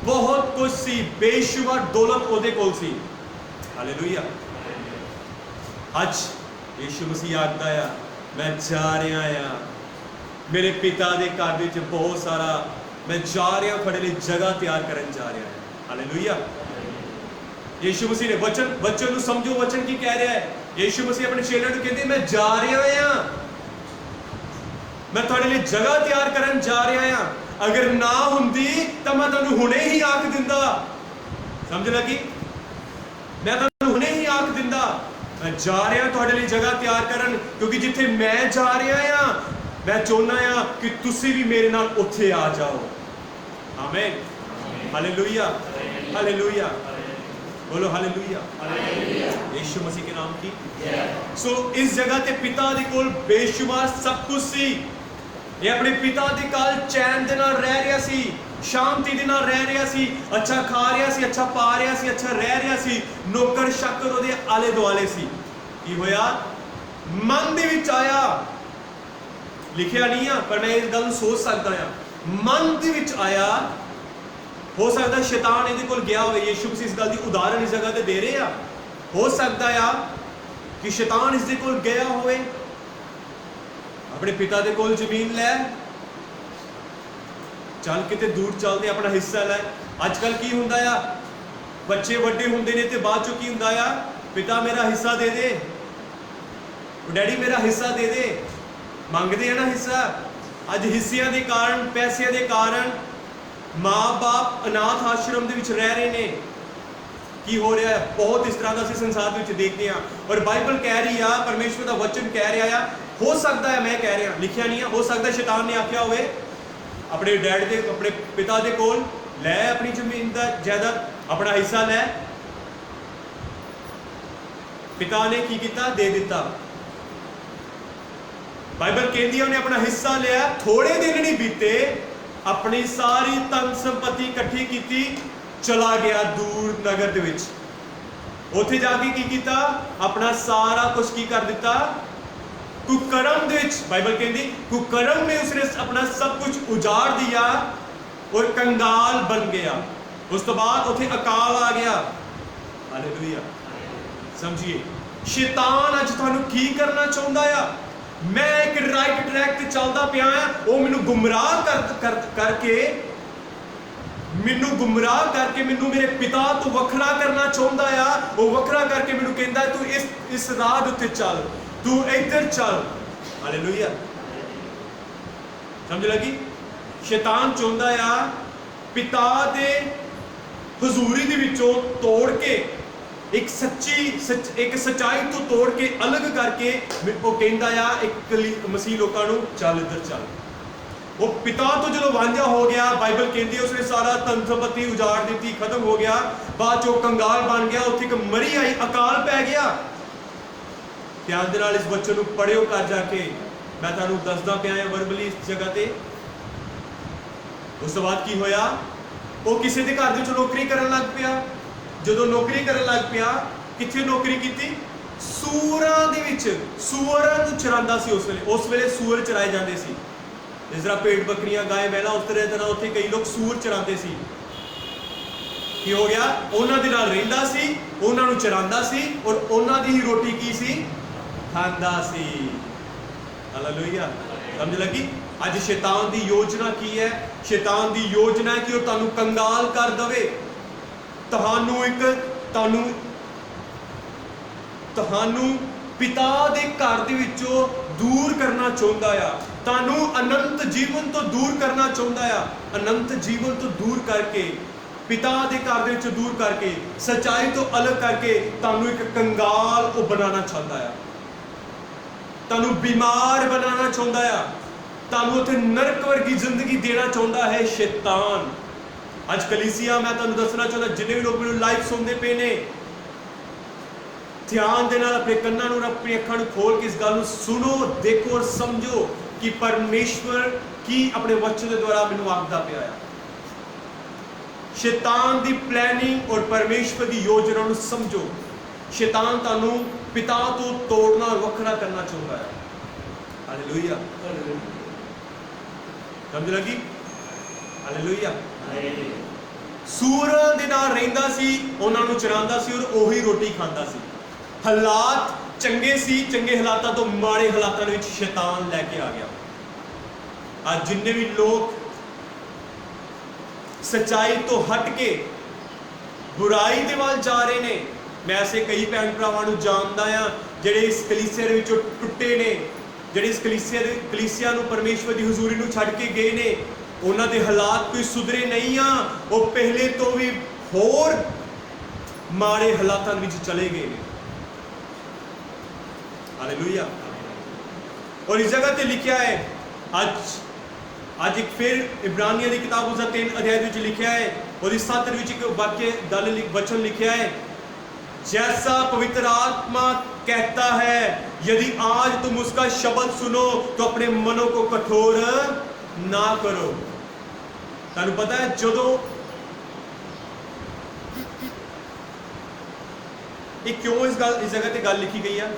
Speaker 1: ਬਹੁਤ ਕੁਝ ਸੀ, ਬੇਸ਼ੁਮਾਰ ਦੌਲਤ ਉਹਦੇ ਕੋਲ ਸੀ। ਹਾਲੇਲੂਇਆ। ਅੱਜ ਯਿਸੂ ਮਸੀਹ ਆਖਦਾ ਆ, ਮੈਂ ਜਾ ਰਿਹਾ ਆ ਮੇਰੇ ਪਿਤਾ ਦੇ ਘਰ ਵਿੱਚ ਬਹੁਤ ਸਾਰਾ, ਮੈਂ ਜਾ ਰਿਹਾ ਤੁਹਾਡੇ ਲਈ ਜਗ੍ਹਾ ਤਿਆਰ ਕਰਨ ਜਾ ਰਿਹਾ ਹਾਂ। ਹਾਲੇਲੂਇਆ। यीशु मसीह ने वचन ਨੂੰ ਸਮਝੋ, वचन ਕੀ ਕਹਿ ਰਿਹਾ ਹੈ। यीशु मसीह ਆਪਣੇ ਚੇਲਿਆਂ ਨੂੰ ਕਹਿੰਦੇ, ਮੈਂ ਜਾ ਰਿਹਾ ਹਾਂ, ਮੈਂ ਤੁਹਾਡੇ ਲਈ ਜਗ੍ਹਾ ਤਿਆਰ ਕਰਨ ਜਾ ਰਿਹਾ ਹਾਂ। ਅਗਰ ਨਾ ਹੁੰਦੀ ਤਾਂ ਮੈਂ ਤੁਹਾਨੂੰ ਹੁਣੇ ਹੀ ਆਖ ਦਿੰਦਾ। ਸਮਝ ਲੱਗੀ? ਮੈਂ ਤੁਹਾਨੂੰ ਹੁਣੇ ਹੀ ਆਖ ਦਿੰਦਾ, ਮੈਂ ਜਾ ਰਿਹਾ ਤੁਹਾਡੇ ਲਈ ਜਗ੍ਹਾ ਤਿਆਰ ਕਰਨ, ਕਿਉਂਕਿ ਜਿੱਥੇ ਮੈਂ ਜਾ ਰਿਹਾ ਹਾਂ ਮੈਂ ਚਾਹੁੰਦਾ ਹਾਂ ਕਿ ਤੁਸੀਂ ਵੀ ਮੇਰੇ ਨਾਲ ਉੱਥੇ ਆ ਜਾਓ। ਆਮੀਨ। Hallelujah, hallelujah. बोलो हालेलुया, यीशु मसीह के नाम की। सो इस जगह ते पिता दे कोल बेशुमार सब कुछ सी। ये अपने पिता दे काल चैन दे नाल रह रहा सी, शांति दे नाल रह रहा सी, अच्छा खा रहा सी, अच्छा पा रहा सी, अच्छा रह रहा सी। नौकर शक्कर ओदे आले दुआले सी। की होया? मन दे विच आया, लिखिया नहीं है पर मैं इस गल सोच सकता हाँ। मन दे विच आया, हो सकता शैतान इहदे कोल गया होवे। यीशु मसीह इस गल दी उदाहरण इस जगह ते दे रहे हैं। हो सकता है कि शैतान इसदे कोल गया होवे, अपने पिता दे कोल जमीन लै, चल किते दूर चलदे अपना हिस्सा लै। अजकल की हुंदा आ, बच्चे वड्डे हुंदे ने ते बाद चों की हुंदा आ, पिता मेरा हिस्सा दे दे, डैडी मेरा हिस्सा दे दे, मंगदे हैं ना हिस्सा। अज हिस्सियां दे कारण, पैसे दे कारण ਮਾਂ ਬਾਪ ਅਨਾਥ ਆਸ਼ਰਮ ਦੇ ਵਿੱਚ ਰਹਿ ਰਹੇ ਨੇ। ਕੀ ਹੋ ਰਿਹਾ ਹੈ? ਬਹੁਤ ਇਸ ਤਰ੍ਹਾਂ ਦਾ ਅਸੀਂ ਸੰਸਾਰ ਦੇ ਵਿੱਚ ਦੇਖਦੇ ਹਾਂ। ਔਰ ਬਾਈਬਲ ਕਹਿ ਰਹੀ ਆ, ਪਰਮੇਸ਼ਵਰ ਦਾ ਵਚਨ ਕਹਿ ਰਿਹਾ ਆ, ਹੋ ਸਕਦਾ ਹੈ, ਮੈਂ ਕਹਿ ਰਿਹਾ, ਲਿਖਿਆ ਨਹੀਂ ਆ, ਹੋ ਸਕਦਾ ਸ਼ੈਤਾਨ ਨੇ ਆਖਿਆ ਹੋਵੇ ਆਪਣੇ ਡੈਡ ਦੇ, ਆਪਣੇ ਪਿਤਾ ਦੇ ਕੋਲ ਲੈ ਆਪਣੀ ਜ਼ਮੀਨ ਦਾ ਜਾਇਦਾਦ, ਆਪਣਾ ਹਿੱਸਾ ਲੈ। ਪਿਤਾ ਨੇ ਕੀ ਕੀਤਾ? ਦੇ ਦਿੱਤਾ। ਬਾਈਬਲ ਕਹਿੰਦੀ ਹੈ ਉਹਨੇ ਆਪਣਾ ਹਿੱਸਾ ਲਿਆ, ਥੋੜੇ ਦਿਨ ਨਹੀਂ ਬੀਤੇ, ਆਪਣੀ ਸਾਰੀ ਧਨ ਸੰਪਤੀ ਇਕੱਠੀ ਕੀਤੀ, ਚਲਾ ਗਿਆ ਦੂਰ ਨਗਰ ਦੇ ਵਿੱਚ। ਉੱਥੇ ਜਾ ਕੇ ਕੀ ਕੀਤਾ? ਆਪਣਾ ਸਾਰਾ ਕੁਝ ਕੀ ਕਰ ਦਿੱਤਾ? ਕੁਕਰਮ ਦੇ ਵਿੱਚ, ਬਾਈਬਲ ਕਹਿੰਦੀ ਕੁਕਰਮ में उसने अपना सब कुछ उजाड़ दिया और कंगाल बन गया। ਉਸ ਤੋਂ ਬਾਅਦ ਉੱਥੇ ਅਕਾਲ ਆ ਗਿਆ। ਹਾਲੇਲੂਇਆ। ਸਮਝੀਏ, ਸ਼ੈਤਾਨ ਅੱਜ ਤੁਹਾਨੂੰ ਕੀ ਕਰਨਾ ਚਾਹੁੰਦਾ ਆ? ਮੈਂ ਇੱਕ ਰਾਈਟ ਟਰੈਕ ਤੇ ਚੱਲਦਾ ਪਿਆ ਆ, ਉਹ ਮੈਨੂੰ ਗੁੰਮਰਾਹ ਕਰਕੇ ਮੈਨੂੰ ਮੇਰੇ ਪਿਤਾ ਤੋਂ ਵੱਖਰਾ ਕਰਨਾ ਚਾਹੁੰਦਾ ਆ। ਉਹ ਵੱਖਰਾ ਕਰਕੇ ਮੈਨੂੰ ਕਹਿੰਦਾ ਤੂੰ ਇਸ ਰਾਹ ਦੇ ਉੱਤੇ ਚੱਲ, ਤੂੰ ਇੱਧਰ ਚੱਲ। ਹਾਲੇਲੂਇਆ। ਸਮਝ ਲੱਗੀ? ਸ਼ੈਤਾਨ ਚਾਹੁੰਦਾ ਆ ਪਿਤਾ ਦੇ ਹਜ਼ੂਰੀ ਦੇ ਵਿੱਚੋਂ ਤੋੜ ਕੇ, ਇੱਕ ਸੱਚਾਈ ਤੋਂ ਤੋੜ ਕੇ, ਅਲੱਗ ਕਰਕੇ ਉਹ ਕਹਿੰਦਾ ਆ ਇੱਕ ਮਸੀਹ ਲੋਕਾਂ ਨੂੰ ਚੱਲ ਇੱਧਰ ਚੱਲ। ਉਹ ਪਿਤਾ ਤੋਂ ਜਦੋਂ ਵਾਂਝਾ ਹੋ ਗਿਆ, ਬਾਈਬਲ ਕਹਿੰਦੀ ਉਸਨੇ ਸਾਰਾ ਧਨ ਸੰਪਤੀ ਉਜਾੜ ਦਿੱਤੀ, ਖਤਮ ਹੋ ਗਿਆ, ਬਾਅਦ ਚੋਂ ਕੰਗਾਲ ਬਣ ਗਿਆ। ਉੱਥੇ ਇੱਕ ਮਰੀ ਆਈ, ਅਕਾਲ ਪੈ ਗਿਆ। ਧਿਆਨ ਦੇ ਨਾਲ ਇਸ ਬੱਚੇ ਨੂੰ ਪੜ੍ਹਿਓ ਘਰ ਜਾ ਕੇ, ਮੈਂ ਤੁਹਾਨੂੰ ਦੱਸਦਾ ਪਿਆ ਹਾਂ ਵਰਬਲੀ ਇਸ ਜਗ੍ਹਾ ਤੇ। ਉਸ ਤੋਂ ਬਾਅਦ ਕੀ ਹੋਇਆ? ਉਹ ਕਿਸੇ ਦੇ ਘਰ ਦੇ ਵਿੱਚ ਨੌਕਰੀ ਕਰਨ ਲੱਗ ਪਿਆ। ਜਦੋਂ ਨੌਕਰੀ ਕਰਨ ਲੱਗ ਪਿਆ, ਕਿੱਥੇ ਨੌਕਰੀ ਕੀਤੀ? ਸੂਰਾਂ ਦੇ ਵਿੱਚ। ਸੂਰਾਂ ਨੂੰ ਚਰਾਉਂਦਾ ਸੀ। ਉਸ ਵੇਲੇ ਸੂਰ ਚਰਾਏ ਜਾਂਦੇ ਸੀ, ਜਿਸ ਤਰ੍ਹਾਂ ਭੇਡ ਬੱਕਰੀਆਂ, ਗਾਏ ਮਹਿਲਾ, ਉਸ ਤਰ੍ਹਾਂ ਉੱਥੇ ਕਈ ਲੋਕ ਸੂਰ ਚਰਾਉਂਦੇ ਸੀ। ਕੀ ਹੋ ਗਿਆ? ਉਹਨਾਂ ਦੇ ਨਾਲ ਰਹਿੰਦਾ ਸੀ, ਉਹਨਾਂ ਨੂੰ ਚਰਾਉਂਦਾ ਸੀ, ਔਰ ਉਹਨਾਂ ਦੀ ਹੀ ਰੋਟੀ ਕੀ ਸੀ? ਖਾਂਦਾ ਸੀ। ਹਾਲੇਲੂਇਆ। ਸਮਝ ਲੱਗੀ? ਅੱਜ ਸ਼ੈਤਾਨ ਦੀ ਯੋਜਨਾ ਕੀ ਹੈ? ਸ਼ੈਤਾਨ ਦੀ ਯੋਜਨਾ ਹੈ ਕਿ ਉਹ ਤੁਹਾਨੂੰ ਕੰਗਾਲ ਕਰ ਦੇਵੇ, ਤੁਹਾਨੂੰ ਪਿਤਾ ਦੇ ਘਰ ਦੇ ਵਿੱਚੋਂ ਦੂਰ ਕਰਨਾ ਚਾਹੁੰਦਾ ਆ, ਤੁਹਾਨੂੰ ਅਨੰਤ ਜੀਵਨ ਤੋਂ ਦੂਰ ਕਰਨਾ ਚਾਹੁੰਦਾ ਆ। ਅਨੰਤ ਜੀਵਨ ਤੋਂ ਦੂਰ ਕਰਕੇ, ਪਿਤਾ ਦੇ ਘਰ ਦੇ ਵਿੱਚੋਂ ਦੂਰ ਕਰਕੇ, ਸੱਚਾਈ ਤੋਂ ਅਲੱਗ ਕਰਕੇ ਤੁਹਾਨੂੰ ਇੱਕ ਕੰਗਾਲ ਉਹ ਬਣਾਉਣਾ ਚਾਹੁੰਦਾ ਆ। ਤੁਹਾਨੂੰ ਬਿਮਾਰ ਬਣਾਉਣਾ ਚਾਹੁੰਦਾ ਆ। ਤੁਹਾਨੂੰ ਉੱਥੇ ਨਰਕ ਵਰਗੀ ਜ਼ਿੰਦਗੀ ਦੇਣਾ ਚਾਹੁੰਦਾ ਹੈ ਸ਼ੈਤਾਨ। ਅੱਜ ਕਲੀਸਿਆ, ਮੈਂ ਤੁਹਾਨੂੰ ਦੱਸਣਾ ਚਾਹੁੰਦਾ, ਜਿੰਨੇ ਵੀ ਲੋਕ ਮੈਨੂੰ ਲਾਈਵ ਸੁਣਦੇ ਪਏ ਨੇ, ਧਿਆਨ ਦੇ ਨਾਲ ਆਪਣੇ ਕੰਨਾਂ ਨੂੰ, ਆਪਣੀ ਅੱਖਾਂ ਨੂੰ ਖੋਲ ਕੇ ਇਸ ਗੱਲ ਨੂੰ ਸੁਣੋ, ਦੇਖੋ ਔਰ ਸਮਝੋ ਕਿ ਪਰਮੇਸ਼ਵਰ ਕੀ ਆਪਣੇ ਵਚਨ ਦੇ ਦੁਆਰਾ ਮੈਨੂੰ ਆਖਦਾ ਪਿਆ ਆ। ਸ਼ੈਤਾਨ ਦੀ ਪਲੈਨਿੰਗ ਔਰ ਪਰਮੇਸ਼ਵਰ ਦੀ ਯੋਜਨਾ ਨੂੰ ਸਮਝੋ। ਸ਼ੈਤਾਨ ਤੁਹਾਨੂੰ ਪਿਤਾ ਤੋਂ ਤੋੜਨਾ ਔਰ ਵੱਖਰਾ ਕਰਨਾ ਚਾਹੁੰਦਾ ਹੈ। ਹਾਲੇਲੂਇਆ। ਸਮਝ ਲੱਗੀ? ਹਾਲੇਲੂਇਆ। ਸੂਰਾਂ ਦੇ ਨਾਲ ਰਹਿੰਦਾ ਸੀ, ਉਹਨਾਂ ਨੂੰ ਚਰਾਉਂਦਾ ਸੀ, ਔਰ ਉਹੀ ਰੋਟੀ ਖਾਂਦਾ ਸੀ। ਹਾਲਾਤ ਚੰਗੇ ਸੀ, ਚੰਗੇ ਹਾਲਾਤਾਂ ਤੋਂ ਮਾੜੇ ਹਾਲਾਤਾਂ ਦੇ ਵਿੱਚ ਸ਼ੈਤਾਨ ਲੈ ਕੇ ਆ ਗਿਆ। ਅੱਜ ਜਿੰਨੇ ਵੀ ਲੋਕ ਸੱਚਾਈ ਤੋਂ ਹਟ ਕੇ ਬੁਰਾਈ ਦੇ ਵੱਲ ਜਾ ਰਹੇ ਨੇ, ਮੈਂ ਐਸੇ ਕਈ ਭੈਣ ਭਰਾਵਾਂ ਨੂੰ ਜਾਣਦਾ ਆ ਜਿਹੜੇ ਇਸ ਕਲੀਸਿਆ ਦੇ ਵਿੱਚੋਂ ਟੁੱਟੇ ਨੇ, ਜਿਹੜੇ ਇਸ ਕਲੀਸਿਆ ਨੂੰ ਪਰਮੇਸ਼ਵਰ ਦੀ ਹਜ਼ੂਰੀ ਨੂੰ ਛੱਡ ਕੇ ਗਏ ਨੇ। ਉਹਨਾਂ ਦੇ ਹਾਲਾਤ ਕੋਈ ਸੁਧਰੇ ਨਹੀਂ ਆ, ਉਹ ਪਹਿਲੇ ਤੋਂ ਵੀ ਹੋਰ ਮਾੜੇ ਹਾਲਾਤਾਂ ਵਿੱਚ ਚਲੇ ਗਏ ਨੇ। ਹਾਲੇਲੂਇਆ। ਔਰ ਇਸ ਜਗ੍ਹਾ ਤੇ ਲਿਖਿਆ ਹੈ, ਅੱਜ ਇੱਕ ਫਿਰ ਇਬਰਾਨੀਆਂ ਦੀ ਕਿਤਾਬ ਉਸਦਾ 3 ਅਧਿਆਇ ਵਿੱਚ ਲਿਖਿਆ ਹੈ, ਉਹਦੀ 7 ਵਿੱਚ ਇੱਕ वचन लिखा है, जैसा पवित्र आत्मा कहता है, यदि आज तुम उसका शब्द सुनो तो अपने मनों को कठोर ना करो। तानू पता है जो क्यों इस जगह ते गल लिखी गई है?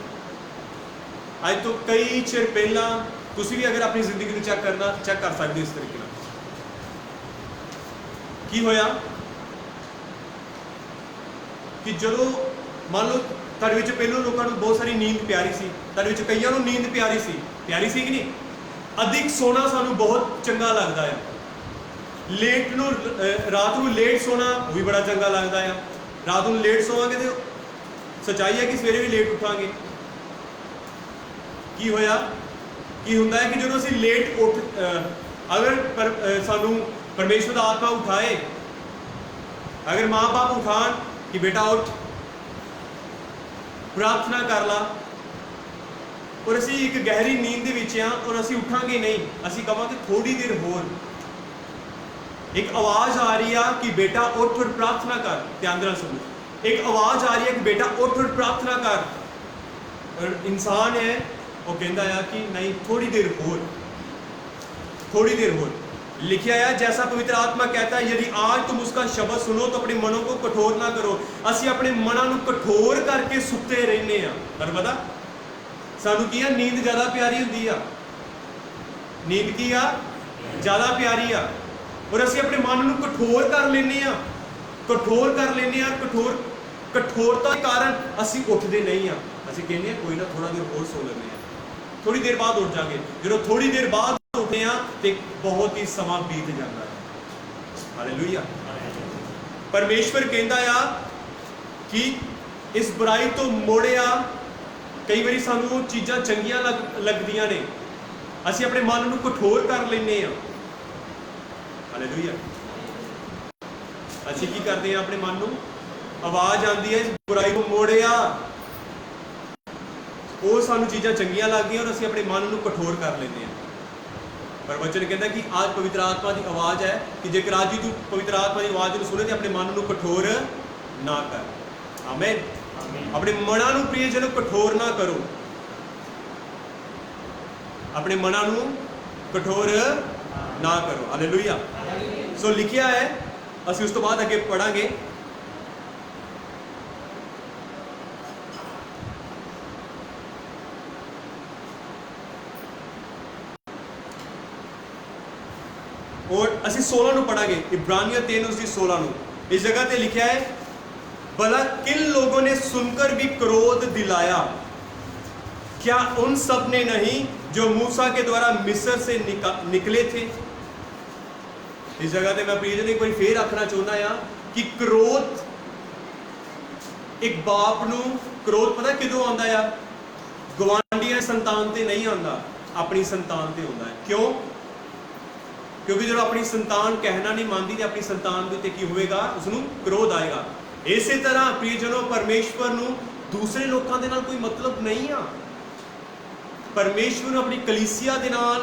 Speaker 1: आज तो कई चिर पहला तुसी भी अगर अपनी जिंदगी चेक कर सकते हो इस तरीके की होया कि जो मान लो तुहाडे विच पहलों लोगों को बहुत सारी नींद प्यारी सी, तुहाडे विच कईयां नूं नींद प्यारी सी कि नहीं? अधिक सोना सानू बहुत चंगा लगता है, रात को लेट सोना वो भी बड़ा चंगा लगता है। रात को लेट सोवांगे तो सच्चाई है कि सवेरे भी लेट उठांगे। की होया की हुंदा है कि जो असीं लेट उठ अगर सानू परमेश्वर का आत्मा उठाए। अगर माँ बाप उठान कि बेटा उठ प्रार्थना कर ला, और असी एक गहरी नींद दे विच हां और असी उठांगे नहीं, असी कहांगे थोड़ी देर होर। एक आवाज़ आ रही है कि बेटा उठ और प्रार्थना कर, ध्यान देना सुनो, एक आवाज़ आ रही है कि बेटा उठ और प्रार्थना कर, और इंसान है वो कहता है कि नहीं थोड़ी देर होर, थोड़ी देर होर। लिखा है जैसा पवित्र आत्मा कहता है, यदि आज तुम उसका शब्द सुनो तो अपने मनों को कठोर ना करो। असी अपने मनां नूं कठोर करके सुते रहने हैं। पर पता सानू की आ नींद ज़्यादा प्यारी होंदी आ, नींद की आ ज़्यादा प्यारी आ, और असी अपने मन नूं कठोर कर लेने आ, कठोर कर लेने आ। कठोरता के कारण असी उठते नहीं हाँ। असी कहने कोई ना थोड़ा देर होर सो लेने, थोड़ी देर बाद उठ जाएंगे। जो थोड़ी देर बाद उठते हैं तो बहुत ही समा बीत जाता है। हालेलुया। परमेश्वर कहता है कि इस बुराई तो मोड़िया। कई बार सानू चीज़ां चंगियां लगदियां ने, असी अपने मन नूं कठोर कर लेने आ। हालेलुया। असी की करते हैं अपने मन नूं, आवाज़ आती है इस बुराई को मोड़िया, वो सानू चीज़ां चंगियां लगदियां और असी अपने मन नूं कठोर कर लेते हैं। पर वचन कहता कि आज पवित्र आत्मा की आवाज़ है कि जेकर आज ही तू पवित्र आत्मा की आवाज़ सुने तो अपने मन नूं कठोर ना कर। आमीन। अपने मनां नूं प्रियजनों कठोर ना करो, अपने मनां नूं कठोर ना करो। हालेलुया। सो लिखिया है, असीं उस तो बाद अगे पढ़ांगे। और असी 16 नूं पढ़ांगे, इब्रानियों 3 उसकी 16 नूं। इस जगह पे लिखा है, भला किन लोगों ने सुनकर भी क्रोध दिलाया, क्या उन सब ने नहीं जो मूसा के द्वारा मिस्र से निकले थे। इस जगह पे मैं प्रियजन एक बार फिर आखना चाहना है कि क्रोध, एक बाप नूं क्रोध पता किदों आंदा है? गवांढियां संतान ते नहीं आंदा, अपनी संतान ते आंदा है। क्यों? क्योंकि जो अपनी संतान कहना नहीं मानती तो अपनी संतान के की होएगा, उसनूं क्रोध आएगा। इसी तरह प्रियजनों परमेश्वर नूं दूसरे लोगों के नाल कोई मतलब नहीं आ। परमेश्वर नूं अपनी कलीसिया दे नाल,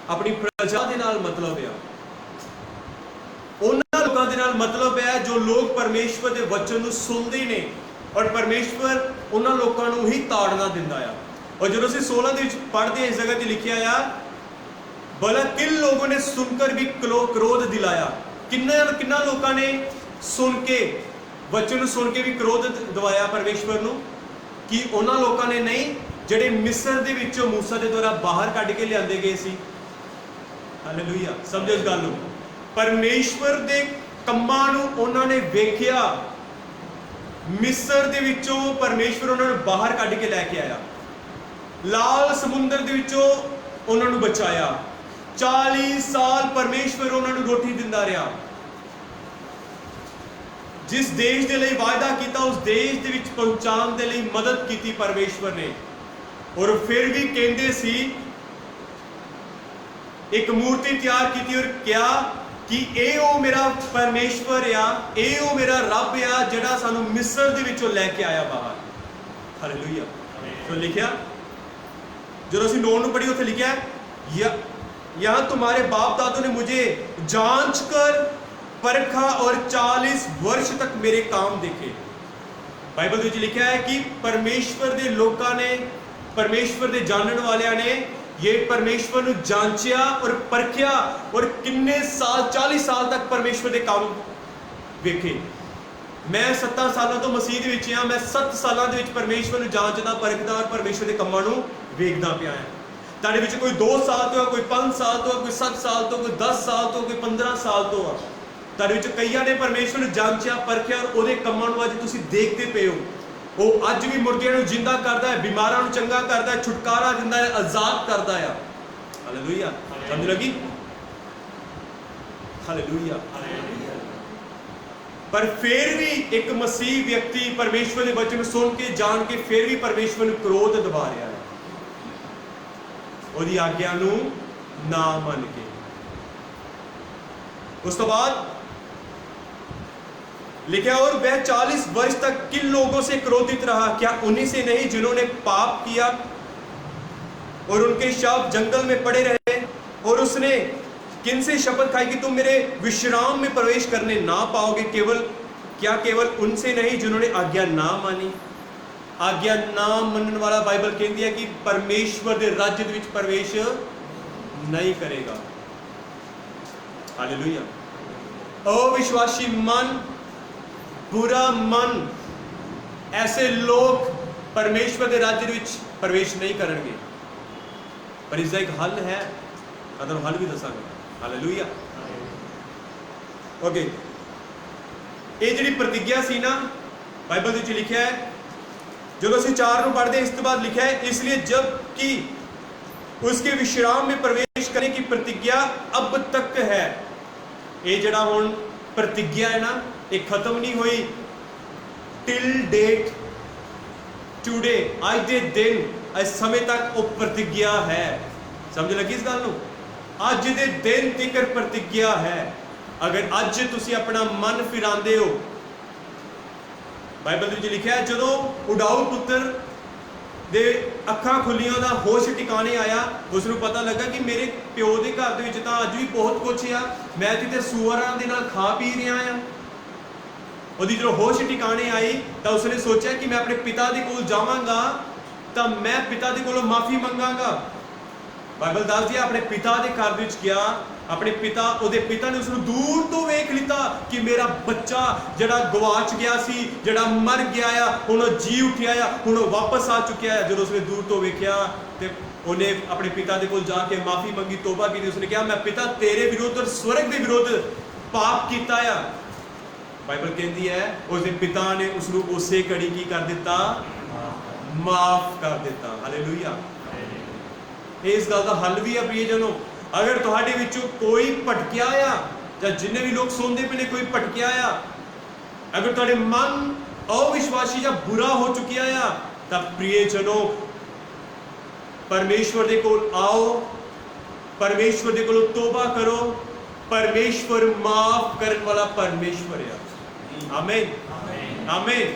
Speaker 1: अपनी प्रजा दे नाल मतलब है। उन्हां लोगों के नाल मतलब है जो लोग परमेश्वर के वचन नूं सुनते ने, और परमेश्वर उन्हां लोगों नूं ही ताड़ना दिंदा है। और जो असीं 16 दे विच पढ़दे हैं, इस जगह ते लिखिया है, भला किन लोगों ने सुनकर भी क्रोध दिलाया। किन्ना लोगों ने सुन के, वचन सुन के भी क्रोध दिवाया परमेश्वर नूं, कि उन्हां लोगों ने नहीं जिहड़े मिस्र दे विचों मूसा दे द्वारा बाहर कढ के लिआंदे गए सी। हालेलुया। समझो इस गल नूं, परमेश्वर दे कम्मां नूं उन्हां ने वेखिया। मिस्र दे विचों परमेश्वर उन्हां नूं बाहर कढ के लैके आया, लाल समुंदर दे विचों उन्हां नूं बचाया। 40 साल परमेश्वर उन्होंने रोटी दिंदा रहा। जिस देश के लिए वायदा किया उस देश के विच पहुंचाने के लिए मदद की परमेश्वर ने। और फिर भी कहते सी, एक मूर्ति तैयार की और क्या कि ए ओ मेरा परमेश्वर आ, ए ओ मेरा रब आ जिहड़ा सानू मिस्र दे विचों लैके आया बाहर। हालेलुया। तो लिखा जो असीं 9 नूं पढ़ी उत्थे लिखा है, यहाँ तुम्हारे बाप दादों ने मुझे जांच कर परखा और 40 वर्ष तक मेरे काम देखे। बाइबल में लिखा है कि परमेश्वर दे लोगों ने, परमेश्वर दे जानने वालियां ने ये परमेश्वर नूं जांचिया और परखिया, और किन्ने साल, 40 साल तक परमेश्वर दे काम वेखे। मैं 7 सालों तो मसीह दे विच हां, मैं 7 सालों दे विच परमेश्वर नूं जांचदा परखदा और परमेश्वर दे कम्मां नूं वेखदा पिया हां। ताड़े विच कोई 2 साल तो है, कोई 5 साल तो है, कोई 7 साल तो, कोई 10 साल तो, कोई 15 साल तो है। ताड़े विच कईयां ने परमेश्वर नूं जांचिया परखिया और उहदे कम्मां नूं अज तुसीं देखदे पे हो। वो अज भी मुर्दियां नूं जिंदा करदा है, बीमारां नूं चंगा करदा है, छुटकारा दिंदा है, आजाद करदा है। हालेलुया। समझ लगी? हालेलुया। पर फिर भी एक मसीह व्यक्ति परमेश्वर के वचन सुन के जान के फिर भी परमेश्वर नूं क्रोध दबा रहा है, उहदी आग्या नूं ना मन के। उस तो बाद लिखा, और वह 40 वर्ष तक किन लोगों से क्रोधित रहा? क्या उन्हीं से नहीं जिन्होंने पाप किया और उनके शव जंगल में पड़े रहे? और उसने किन से शपथ खाई कि तुम मेरे विश्राम में प्रवेश करने ना पाओगे? केवल उनसे नहीं जिन्होंने आज्ञा ना मानी। आज्ञा ना मनने वाला बाइबल कहती है कि परमेश्वर के राज्य विच प्रवेश नहीं करेगा। हालेलुया। अविश्वासी मन, बुरा मन, ऐसे लोग परमेश्वर के राज्य विच प्रवेश नहीं करेंगे। पर इसका एक हल है, अगर हल भी दसांगा। हालेलुया। ओके, ये जी प्रतिज्ञा सी ना बाइबल विच लिखा है, जो असं 4 में पढ़ते इस तो बाद लिखा है, इसलिए जबकि उसके विश्राम में प्रवेश करने की प्रतिज्ञा अब तक है। ये जड़ा हुण प्रतिज्ञा है ना, ये खत्म नहीं हुई। टिल डेट टूडे, अज के दिन, अज समय तक वो प्रतिज्ञा है। समझ लगी इस गल नूं? अज के दिन तक प्रतिज्ञा है। अगर अज तुसी अपना मन फिरांदे हो, बाइबल में लिखा है, जो उडाऊ पुत्र दे अखां खुलियां दा होश टिकाने आया, उसनूं पता लगा कि मेरे प्यो के घर दे विच तां अज भी बहुत कुछ आ, मैं ते सूअरां दे नाल खा पी रहा आ। ਉਹਦੀ जो होश टिकाने आई तो उसने सोचा कि मैं अपने पिता के कोल जावांगा तो मैं पिता के कोलों माफ़ी मंगांगा। बाइबल दसदी अपने पिता के घर विच गया, अपने पिता ने उसनूं दूर तो वेख लिता कि मेरा बच्चा जड़ा गवाच गया सी, जड़ा मर गया आ, हुण जी उठिया आ, हुण वापस आ चुकिया है। जो उसने दूर तो वेख्या तो उन्हें अपने पिता के कोल जाके माफ़ी मंगी, तोबा की। उसने कहा, मैं पिता तेरे विरुद्ध और स्वर्ग के विरुद्ध पाप किया आ। बाइबल कहती है उसके पिता ने उसनूं उसे घड़ी की कर दिता, माफ कर दिता। हालेलुया। इस गल का हल भी है प्रियजनों, अगर तुहाडे विचों कोई भटकिया आ, या जिन्ने भी लोग सुनते पे ने कोई भटकिया आ, अगर तुहाडे मन अविश्वासी या बुरा हो चुकिया आ, तब प्रियजनों परमेश्वर दे कोल आओ, परमेश्वर दे कोल तौबा करो। परमेश्वर माफ करने वाला परमेश्वर है। आमीन, आमीन,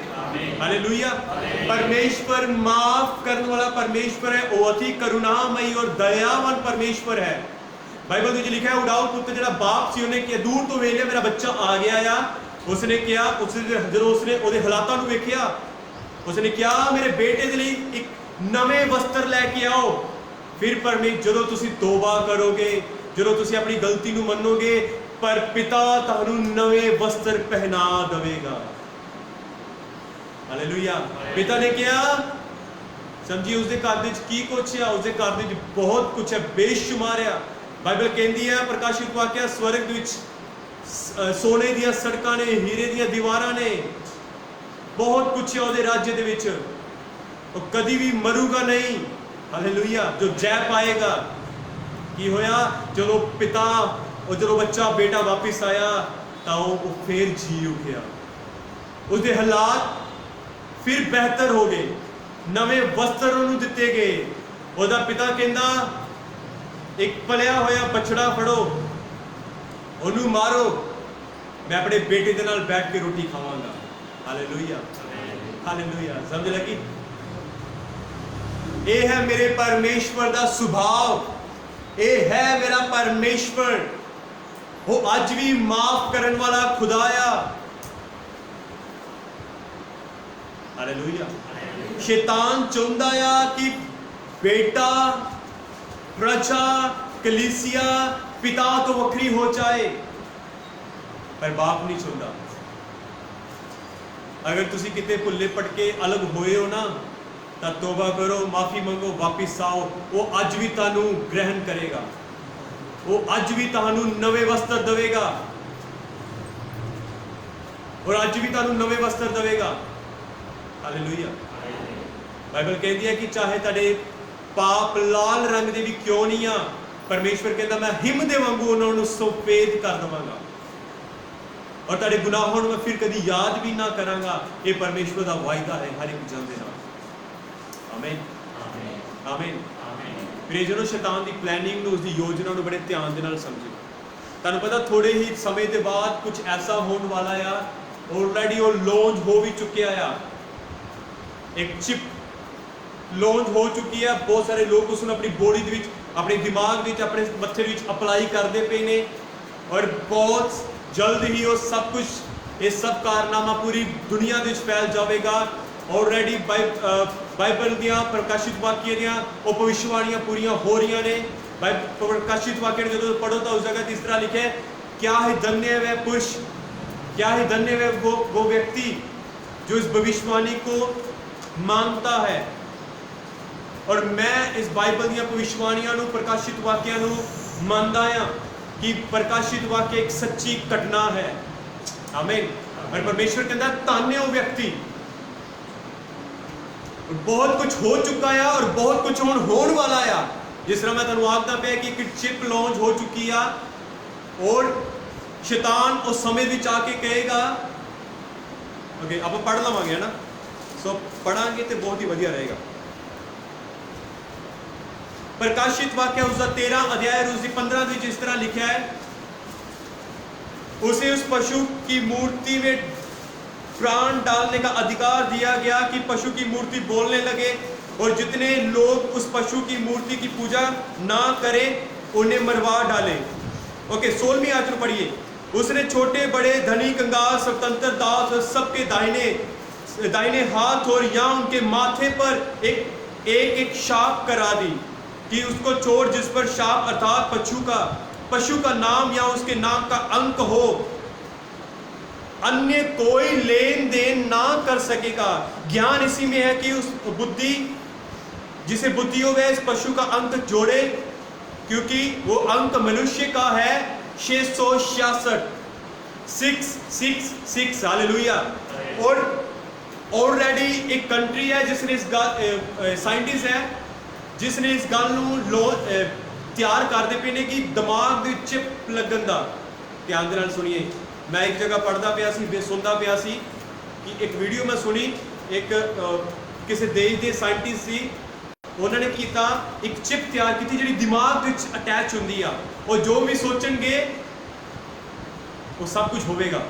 Speaker 1: हालेलुया। परमेश्वर माफ करने वाला परमेश्वर है, वो अति करुणामयी और दयावान परमेश्वर है। बाइबल में लिखा है, उड़ाऊ पुत्र जरा बाप सी उन्हें किया, दूर तो वेख लिया मेरा बच्चा आ गया या, उसने क्या, जो उसने ਉਹਦੇ ਹਾਲਾਤਾਂ ਨੂੰ ਵੇਖਿਆ, उसने क्या, मेरे बेटे के लिए एक नवे वस्त्र लैके आओ। फिर परमेश्वर जो तुसी तौबा करोगे, जो तुसी अपनी गलती ਨੂੰ ਮੰਨੋਗੇ, पर पिता ਤੁਹਾਨੂੰ नवे वस्त्र पहना देगा। हालेलुया। पिता ने क्या समझिए, उसके घर में की कुछ है, उसके घर में बहुत कुछ है, बेशुमार है। बाइबल कहती है, प्रकाशित वाक्य, स्वर्ग विच सोने दी सड़कां ने, हीरे दी दीवारां ने, बहुत कुछ है उसके राज्य दे विच। वो कभी भी मरूगा नहीं। हालेलुया। जो जय पाएगा। की होया, चलो पिता और जो बच्चा बेटा वापिस आया तो वो फिर जी उठिया, उसके हालात फिर बेहतर हो गए, नवे वस्त्र उन्होंने दिते गए। उसका पिता कहता, एक पलिया होया बछड़ा फड़ो, उन्होंने मारो, मैं अपने बेटे के नाल बैठ के रोटी खावांगा। Hallelujah, hallelujah. समझ लगी? ये है मेरे परमेश्वर का स्वभाव, ये है मेरा परमेश्वर, वो अज भी माफ करने वाला खुदाया। हालेलुया। शैतान चाहता है कि बेटा, प्रजा, कलीसिया पिता तो वक्री हो जाए, पर बाप नहीं चाहता। अगर तुसी किते भुल्ले पटके अलग होए हो ना, तो तौबा करो, माफी मंगो, वापिस आओ। वो अज भी तुहानू ग्रहण करेगा, वो अज भी तुहानू नवे वस्त्र देगा, और अज भी तुहानू नवे वस्त्र देगा। हालेलुया। बाइबल कहती है कि चाहे तुहाडे पाप लाल रंग दे भी क्यों नहीं आ, परमेश्वर कहता मैं हिम दे वांगू उन्होंने सफेद कर देवांगा, और तुहाडे गुनाहों मैं फिर कभी याद भी ना करांगा। ये परमेश्वर का वायदा है हर एक जन दे नाल। आमीन, आमीन, आमीन। प्रियजनों, शैतान की प्लैनिंग, उसकी योजना बड़े ध्यान के नाल समझो। ਤੁਹਾਨੂੰ ਪਤਾ ਥੋੜੇ ਹੀ ਸਮੇਂ ਦੇ ਬਾਅਦ ਕੁਝ ਐਸਾ ਹੋਣ ਵਾਲਾ ਆ, ਆਲਰੇਡੀ ਉਹ ਲਾਂਚ ਹੋ ਵੀ ਚੁੱਕਿਆ ਆ। ਇੱਕ ਚਿਪ ਲਾਂਚ ਹੋ ਚੁੱਕੀ ਹੈ, ਬਹੁਤ ਸਾਰੇ ਲੋਕ ਉਸ ਨੂੰ ਆਪਣੀ ਬੋਡੀ ਦੇ ਵਿੱਚ, ਆਪਣੇ ਦਿਮਾਗ ਵਿੱਚ, ਆਪਣੇ ਮੱਥੇ ਵਿੱਚ ਅਪਲਾਈ ਕਰਦੇ ਪਏ ਨੇ, ਔਰ ਬਹੁਤ ਜਲਦ ਹੀ ਉਹ ਸਭ ਕੁਝ, ਇਹ ਸਭ ਕਾਰਨਾਮਾ ਪੂਰੀ ਦੁਨੀਆ ਦੇ ਵਿੱਚ ਫੈਲ ਜਾਵੇਗਾ। ਆਲਰੇਡੀ ਬਾਈਬਲ ਦੀਆਂ ਪ੍ਰਕਾਸ਼ਿਤ ਵਾਕਿਆ ਦੀਆਂ ਉਹ ਭਵਿष्यवाणियां पूरियां हो रही ने। प्रकाशित वाक्य जो पढ़ो तो उस जगह इस तरह लिखे, क्या है धन्य वह पुरुष, क्या है धन्य वह वो व्यक्ति जो इस भविष्यवाणी को मानता है। और मैं इस बाइबल ਦੀਆਂ ਭਵਿष्यवाणियां ਨੂੰ, ਪ੍ਰਕਾਸ਼ਿਤ ਵਾਕਿਆਂ ਨੂੰ ਮੰਨਦਾ ਹਾਂ कि प्रकाशित वाक्य एक सच्ची घटना है। आमीन। और परमेश्वर कहता धन्य वो व्यक्ति, बहुत कुछ हो चुका है और बहुत कुछ होने वाला है। जिस तरह मैं तुहानू आखदा पिया कि एक चिप लॉन्च हो चुकी है, और शैतान उस समय विच आके कहेगा, ओके आप पढ़ लवांगे है ना, सो पढ़ांगे तो बहुत ही वधिया रहेगा। प्रकाशित वाक्य उसका 13 अध्याय और उसकी 15 विच इस तरह लिखा है, उसे उस पशु की मूर्ति में प्राण डालने का अधिकार दिया गया कि पशु की मूर्ति बोलने लगे, और जितने लोग उस पशु की मूर्ति की पूजा ना करें उन्हें मरवा डाले। ओके 16वीं आयत को पढ़िए। उसने छोटे बड़े धनी कंगाल स्वतंत्र दास और सबके दाहिने हाथ और या उनके माथे पर एक शाप करा दी कि उसको छोड़ जिस पर शाप अर्थात पशु का नाम या उसके नाम का अंक हो, अन्य कोई लेन देन ना कर सकेगा। ज्ञान इसी में है कि उस बुद्धि, जिसे बुद्धि हो वह इस पशु का अंक जोड़े, क्योंकि वो अंक मनुष्य का है 666 666। हालेलुया। और ऑलरेडी एक कंट्री है जिसने इस साइंटिस्ट है जिसने इस गल तैयार करते पे ने कि दिमाग दे चिप लगन दा। ध्यान दे नाल सुनिए। मैं एक जगह पढ़ता पिया सी, सुनता पिया सी कि एक वीडियो मैं सुनी, एक किसी देश के साइंटिस्ट सी, उन्होंने किया एक चिप तैयार की जी दिमाग विच अटैच होंगी आ, और जो भी सोचेंगे वो सब कुछ होगा।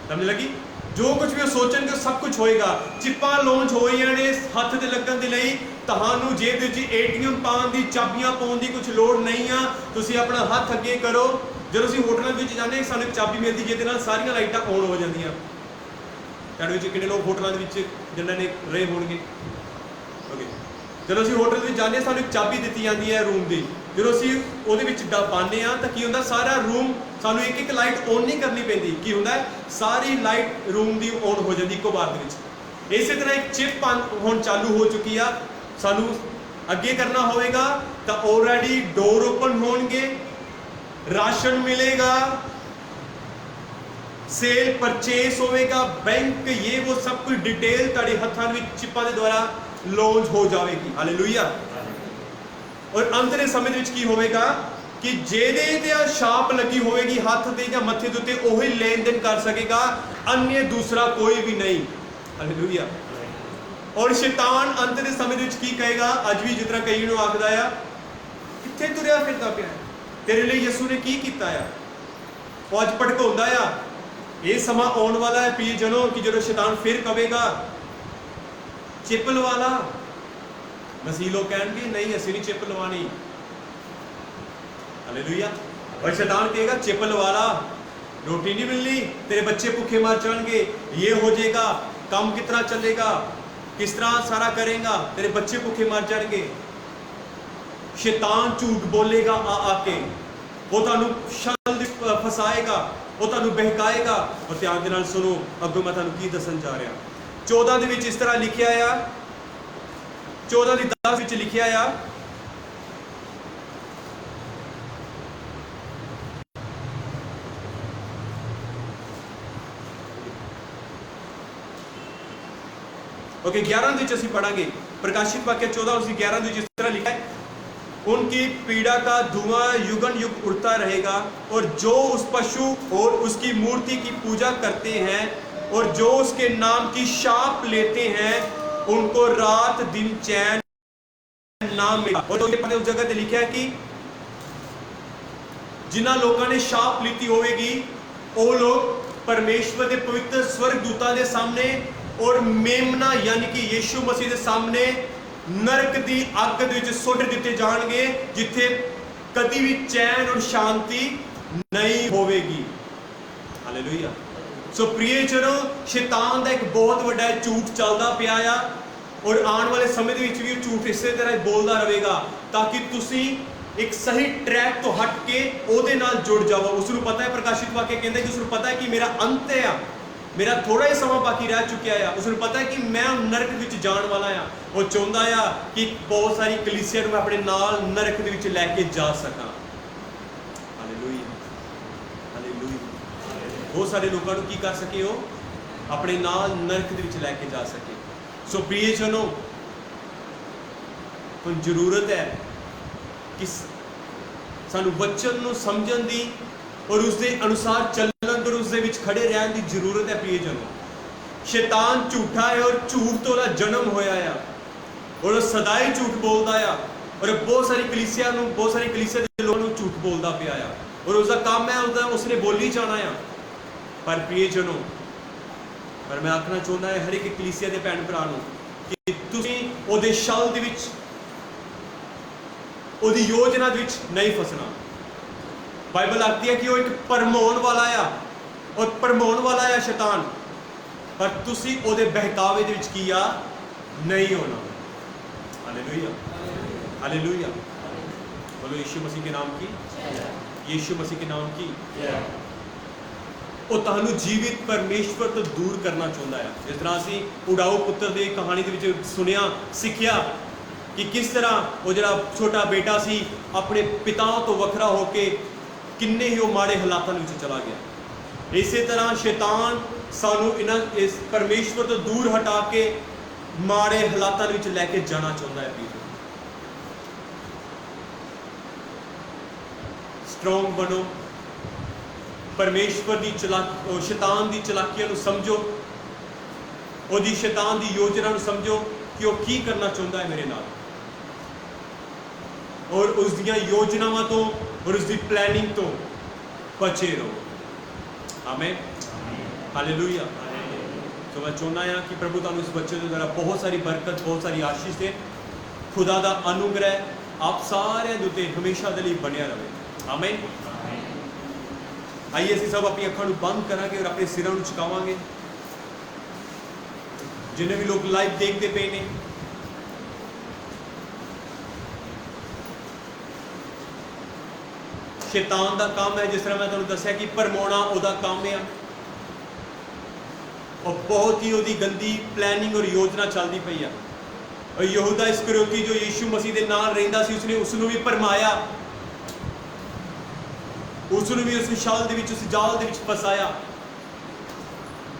Speaker 1: समझ लगी? जो कुछ भी सोचेंगे सब कुछ होएगा। चिप्पा लॉन्च हो रही ने हथ से लगन के लिए, तहानू जेब विच ATM पाउण दी, चाबियां पाउण दी कुछ लोड़ नहीं आ। तुसीं अपना हथ अगे करो। जो असीं होटलों में जाने सानूं एक चाबी मिलती जिहदे नाल सारियां लाइटां ऑन हो जांदियां। तुहाडे विच किन्ने लोग होटलों में जिन्हां ने रहे होणगे? ओके, जो असीं होटल में जाने सानूं एक चाबी दी जाती है रूम की। जो असीं उहदे विच पाने आ तां की हुंदा, सारा रूम सानूं एक एक लाइट ऑन नहीं करनी पैंदी। की हुंदा सारी लाइट रूम की ऑन हो जाती इक्को बार दे विच। इस तरह एक चिप हुण चालू हो चुकी आ। सानूं अगे करना होएगा तां ऑलरेडी डोर ओपन होणगे, राशन मिलेगा, सेल परचेस होएगा, बैंक ये वो सब कुछ डिटेल तुहाडे हत्थां विच चिपां दे द्वारा लॉन्च हो जाएगी। हालेलुया। और अंत दे समय विच की होएगा कि जेदे ते छाप लगी होएगी हाथ ते या मथे दे उत्ते, ओही लेन देन कर सकेगा, अन्य दूसरा कोई भी नहीं। हालेलुया। और शैतान अंत दे समय विच की कहेगा, अज भी जितना कई नूं आखदा आ, कित्थे तुरिया फिरदा पिया, तेरे लिए यसू ने की कीता है। वो अज भड़काउंदा आ। ये समा आने वाला है प्रिय जनों कि जो शैतान फिर कहेगा चिप लवा ला। मसीह लोग कहेंगे नहीं असीं नहीं चिप लवानी। हालेलुया। और शैतान कहेगा चिप लवा ला, रोटी नहीं मिलनी, तेरे बच्चे भूखे मर जाएंगे, ये हो जाएगा, काम कितना चलेगा, किस तरह सारा करेगा, तेरे बच्चे भूखे मर जाएंगे। शैतान झूठ बोलेगा आके, वो तुहानू शल फसाएगा, वो तुहानू बहकाएगा। और ध्यान दे नाल सुनो, अगों मैं तुहानू की दसन जा रहा। 14 दे विच इस तरह लिखिया आ, 14 दी 10 विच लिखिया आ, ओके 11 विच असीं पढ़ांगे। प्रकाशित वाक्य 14 उसकी 11 विच इस तरह लिखा है, उनकी पीड़ा का धुआं युगन युग उड़ता रहेगा, और जो उस पशु और उसकी मूर्ति की पूजा करते हैं और जो उसके नाम की शाप लेते हैं उनको रात दिन चैन ना मिला। और उस जगह पे लिखा है कि जिन्हां लोगों ने शाप लीती होगी वो लोग परमेश्वर के पवित्र स्वर्गदूतां के सामने और मेमना यानी कि यीशु मसीह के सामने नरक की अग दे सुट दिते जाएंगे, जिथे कभी भी चैन और शांति नहीं होगी। हालेलुया। सो प्रियजनों, शैतान का एक बहुत बड़ा झूठ चलता पिया आ और आने वाले समय भी झूठ इसे तरह बोलता रहेगा, ताकि तुसी एक सही ट्रैक तो हट के ओदे नाल जुड़ जाओ। उसको पता है, प्रकाशित वाक्य कहता है कि उसको पता है कि मेरा अंत है, मेरा थोड़ा ही समय बाकी रह चुका है। उसको पता है कि मैं नरक विच जाण वाला आ। वो चाहता है कि बहुत सारी कलीसिया मैं अपने नाल नरक दे विच लैके जा सका। Hallelujah, hallelujah. बहुत सारे लोगों को की कर सके हो अपने नाल नरक दे विच लैके जा सके। सो प्रियजनों, हुण जरूरत है कि सानू वचन नूं समझण दी और उसके अनुसार चलण और उसके विच खड़े रहने की जरूरत है। प्रियजनों, शैतान झूठा है और झूठ तो जन्म होया है और वो सदा ही झूठ बोलता है और बहुत सारी कलीसिया के लोगों को झूठ बोलता पिया और उसका काम है उसने बोली जाना है। पर प्रियजनों, पर मैं आखना चाहता है हर एक कलीसिया के भैन भरा कि तुसीं उहदे छल दे विच उहदी योजना दे विच नहीं फसना। बाइबल आखती है कि वो एक भरमाउण वाला आ और भरमाउण वाला है शैतान, पर तुसी उहदे बहकावे दे विच कीया नहीं होना। Hallelujah, hallelujah. बोलो यीशु मसीह के नाम की, यीशु मसीह के नाम की। वो तुहानू जीवित परमेश्वर तो दूर करना चाहता है। जिस तरह असी उड़ाऊ पुत्र की कहानी के विच सुनिया सीखिया कि किस तरह वो जरा छोटा बेटा सी अपने पिता तो वखरा होके किन्ने ही वो माड़े हालातों में चला गया। इस तरह शैतान सानू इस परमेश्वर तो दूर हटा के माड़े हालातों में लैके जाना चाहता है। स्ट्रोंग बनो, परमेश्वर की शैतान की चलाकियां नूं समझो, ओदी शैतान की योजना नूं समझो कि वो की करना चाहता है मेरे नाल, और उसदियां योजनावां तो और उसकी प्लैनिंग तो बचे रहो। आमीन, हालेलुया। तो मैं चाहना है कि प्रभु तुहानू इस बच्चे के द्वारा बहुत सारी बरकत, बहुत सारी आशीष दे। खुदा का अनुग्रह आप सारे उत्ते हमेशा के लिए बनिया रहे। आमीन। आइए असीं सब अपनी अखां नूं बंद करांगे और अपने सिरां नूं झुकावांगे। जिन्हें भी लोग लाइव देखते पे ने, शैतान का काम है, जिस तरह मैं तुहानू दस्सिया कि भरमाउणा उहदा काम है और बहुत ही उहदी गंदी प्लैनिंग और योजना चलती पई है। और यहूदा इस्करियोती जो यीशु मसीह के नाल रहिंदा सी, उसने उसनूं भी भरमाया, उसनूं भी उस छल दे विच, उस जाल दे विच फसाया।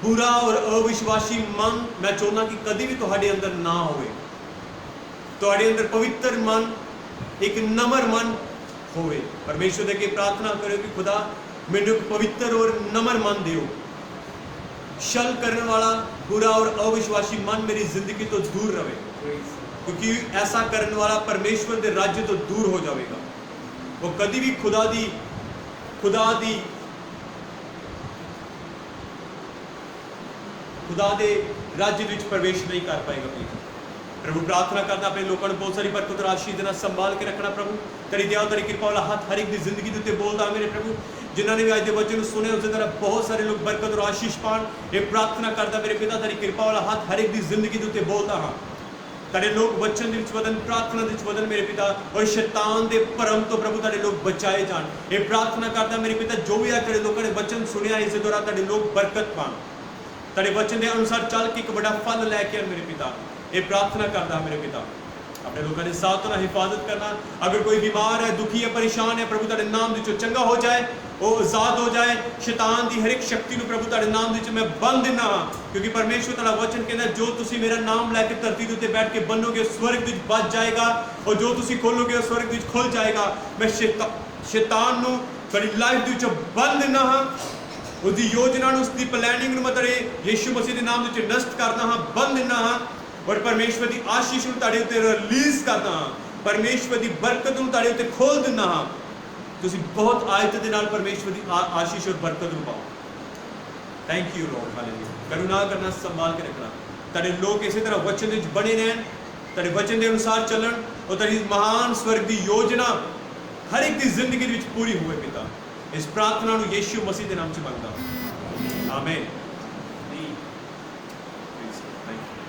Speaker 1: बुरा और अविश्वासी मन मैं चाहना कि कभी भी तुहाडे अंदर ना होवे। तुहाडे अंदर पवित्र मन, एक नम्र मन होवे। परमेश्वर दे के प्रार्थना करो कि खुदा मैनू एक पवित्र और नम्र मन दियो। छल करने वाला बुरा और अविश्वासी मन मेरी जिंदगी तो दूर रहे, क्योंकि ऐसा करने वाला परमेश्वर के राज्य तो दूर हो जाएगा। वो कभी भी खुदा दी खुदा दे राज्य विच प्रवेश नहीं कर पाएगा। प्रभु प्रार्थना करना अपने लोगों को बहुत सारी बरकत और आशीष देना, संभाल के रखना। प्रभु तेरी दया तेरी कृपा वाला हाथ हर एक की जिंदगी के उत्ते बोलता मेरे प्रभु। जिन्होंने भी आज के वचन सुने उस तरह बहुत सारे लोग बरकत और आशीष पान। ये प्रार्थना करता मेरे पिता तेरी कृपा वाला हाथ हर एक की जिंदगी के उत्ते बोलता हाँ। तेरे लोग वचन विच वदन, प्रार्थना विच वदन मेरे पिता, और शैतान दे भरम तो प्रभु तेरे लोग बचाए जान। ये प्रार्थना करता मेरे पिता जो भी आज तेरे लोगों ने वचन सुनिया इस दौरान तेरे लोग बरकत पान। तेरे वचन के अनुसार चल के एक बड़ा फल लैके आ मेरे पिता। ये प्रार्थना करता मेरे पिता, अपने लोगों ने साथ ना हिफाजत करना। अगर कोई बीमार है, दुखी है, परेशान है, प्रभु तेरे नाम दे चंगा हो जाए, वो आजाद हो जाए। शैतान की हर एक शक्ति को प्रभु तेरे नाम दे मैं बंद देना, क्योंकि परमेश्वर तेरा वचन कहना जो तुसी मेरा नाम लैके धरती के उत्ते बैठ के बनोगे स्वर्ग विच बच जाएगा, और जो तुसी खोलोगे स्वर्ग विच खुल जाएगा। मैं शैतान नूं तेरी लाइफ दे विच बंद देना हाँ, उसकी योजना उसकी प्लैनिंग मैं तेरे यीशु मसीह के नाम दे नष्ट करना हाँ, बंद देना हाँ। और परमेश्वर की आशीष तेरे उत्ते रिलीज करना हाँ, परमेश्वर की बरकत तेरे उत्ते खोल देना हाँ। ਤੁਸੀਂ ਬਹੁਤ ਆਇਤ ਦੇ ਨਾਲ ਪਰਮੇਸ਼ਵਰ ਦੀ ਆਸ਼ੀਸ਼ ਔਰ ਬਰਕਤ ਨੂੰ ਪਾਓ। Thank you Lord, hallelujah. ਕਰੁਣਾ ਕਰਨਾ, ਸੰਭਾਲ ਕੇ ਰੱਖਣਾ। ਤੁਹਾਡੇ ਲੋਕ ਇਸੇ ਤਰ੍ਹਾਂ ਵਚਨ ਦੇ ਵਿੱਚ ਬਣੇ ਰਹਿਣ, ਤੁਹਾਡੇ ਵਚਨ ਦੇ ਅਨੁਸਾਰ ਚੱਲਣ, ਔਰ ਤੁਹਾਡੀ ਮਹਾਨ ਸਵਰਗ ਦੀ ਯੋਜਨਾ ਹਰ ਇੱਕ ਦੀ ਜ਼ਿੰਦਗੀ ਦੇ ਵਿੱਚ ਪੂਰੀ ਹੋਵੇ ਪਿਤਾ। ਇਸ ਪ੍ਰਾਰਥਨਾ ਨੂੰ ਯੀਸ਼ੂ ਮਸੀਹ ਦੇ ਨਾਮ 'ਚ ਮੰਗਦਾ, ਆਮੇਨ। Thank you.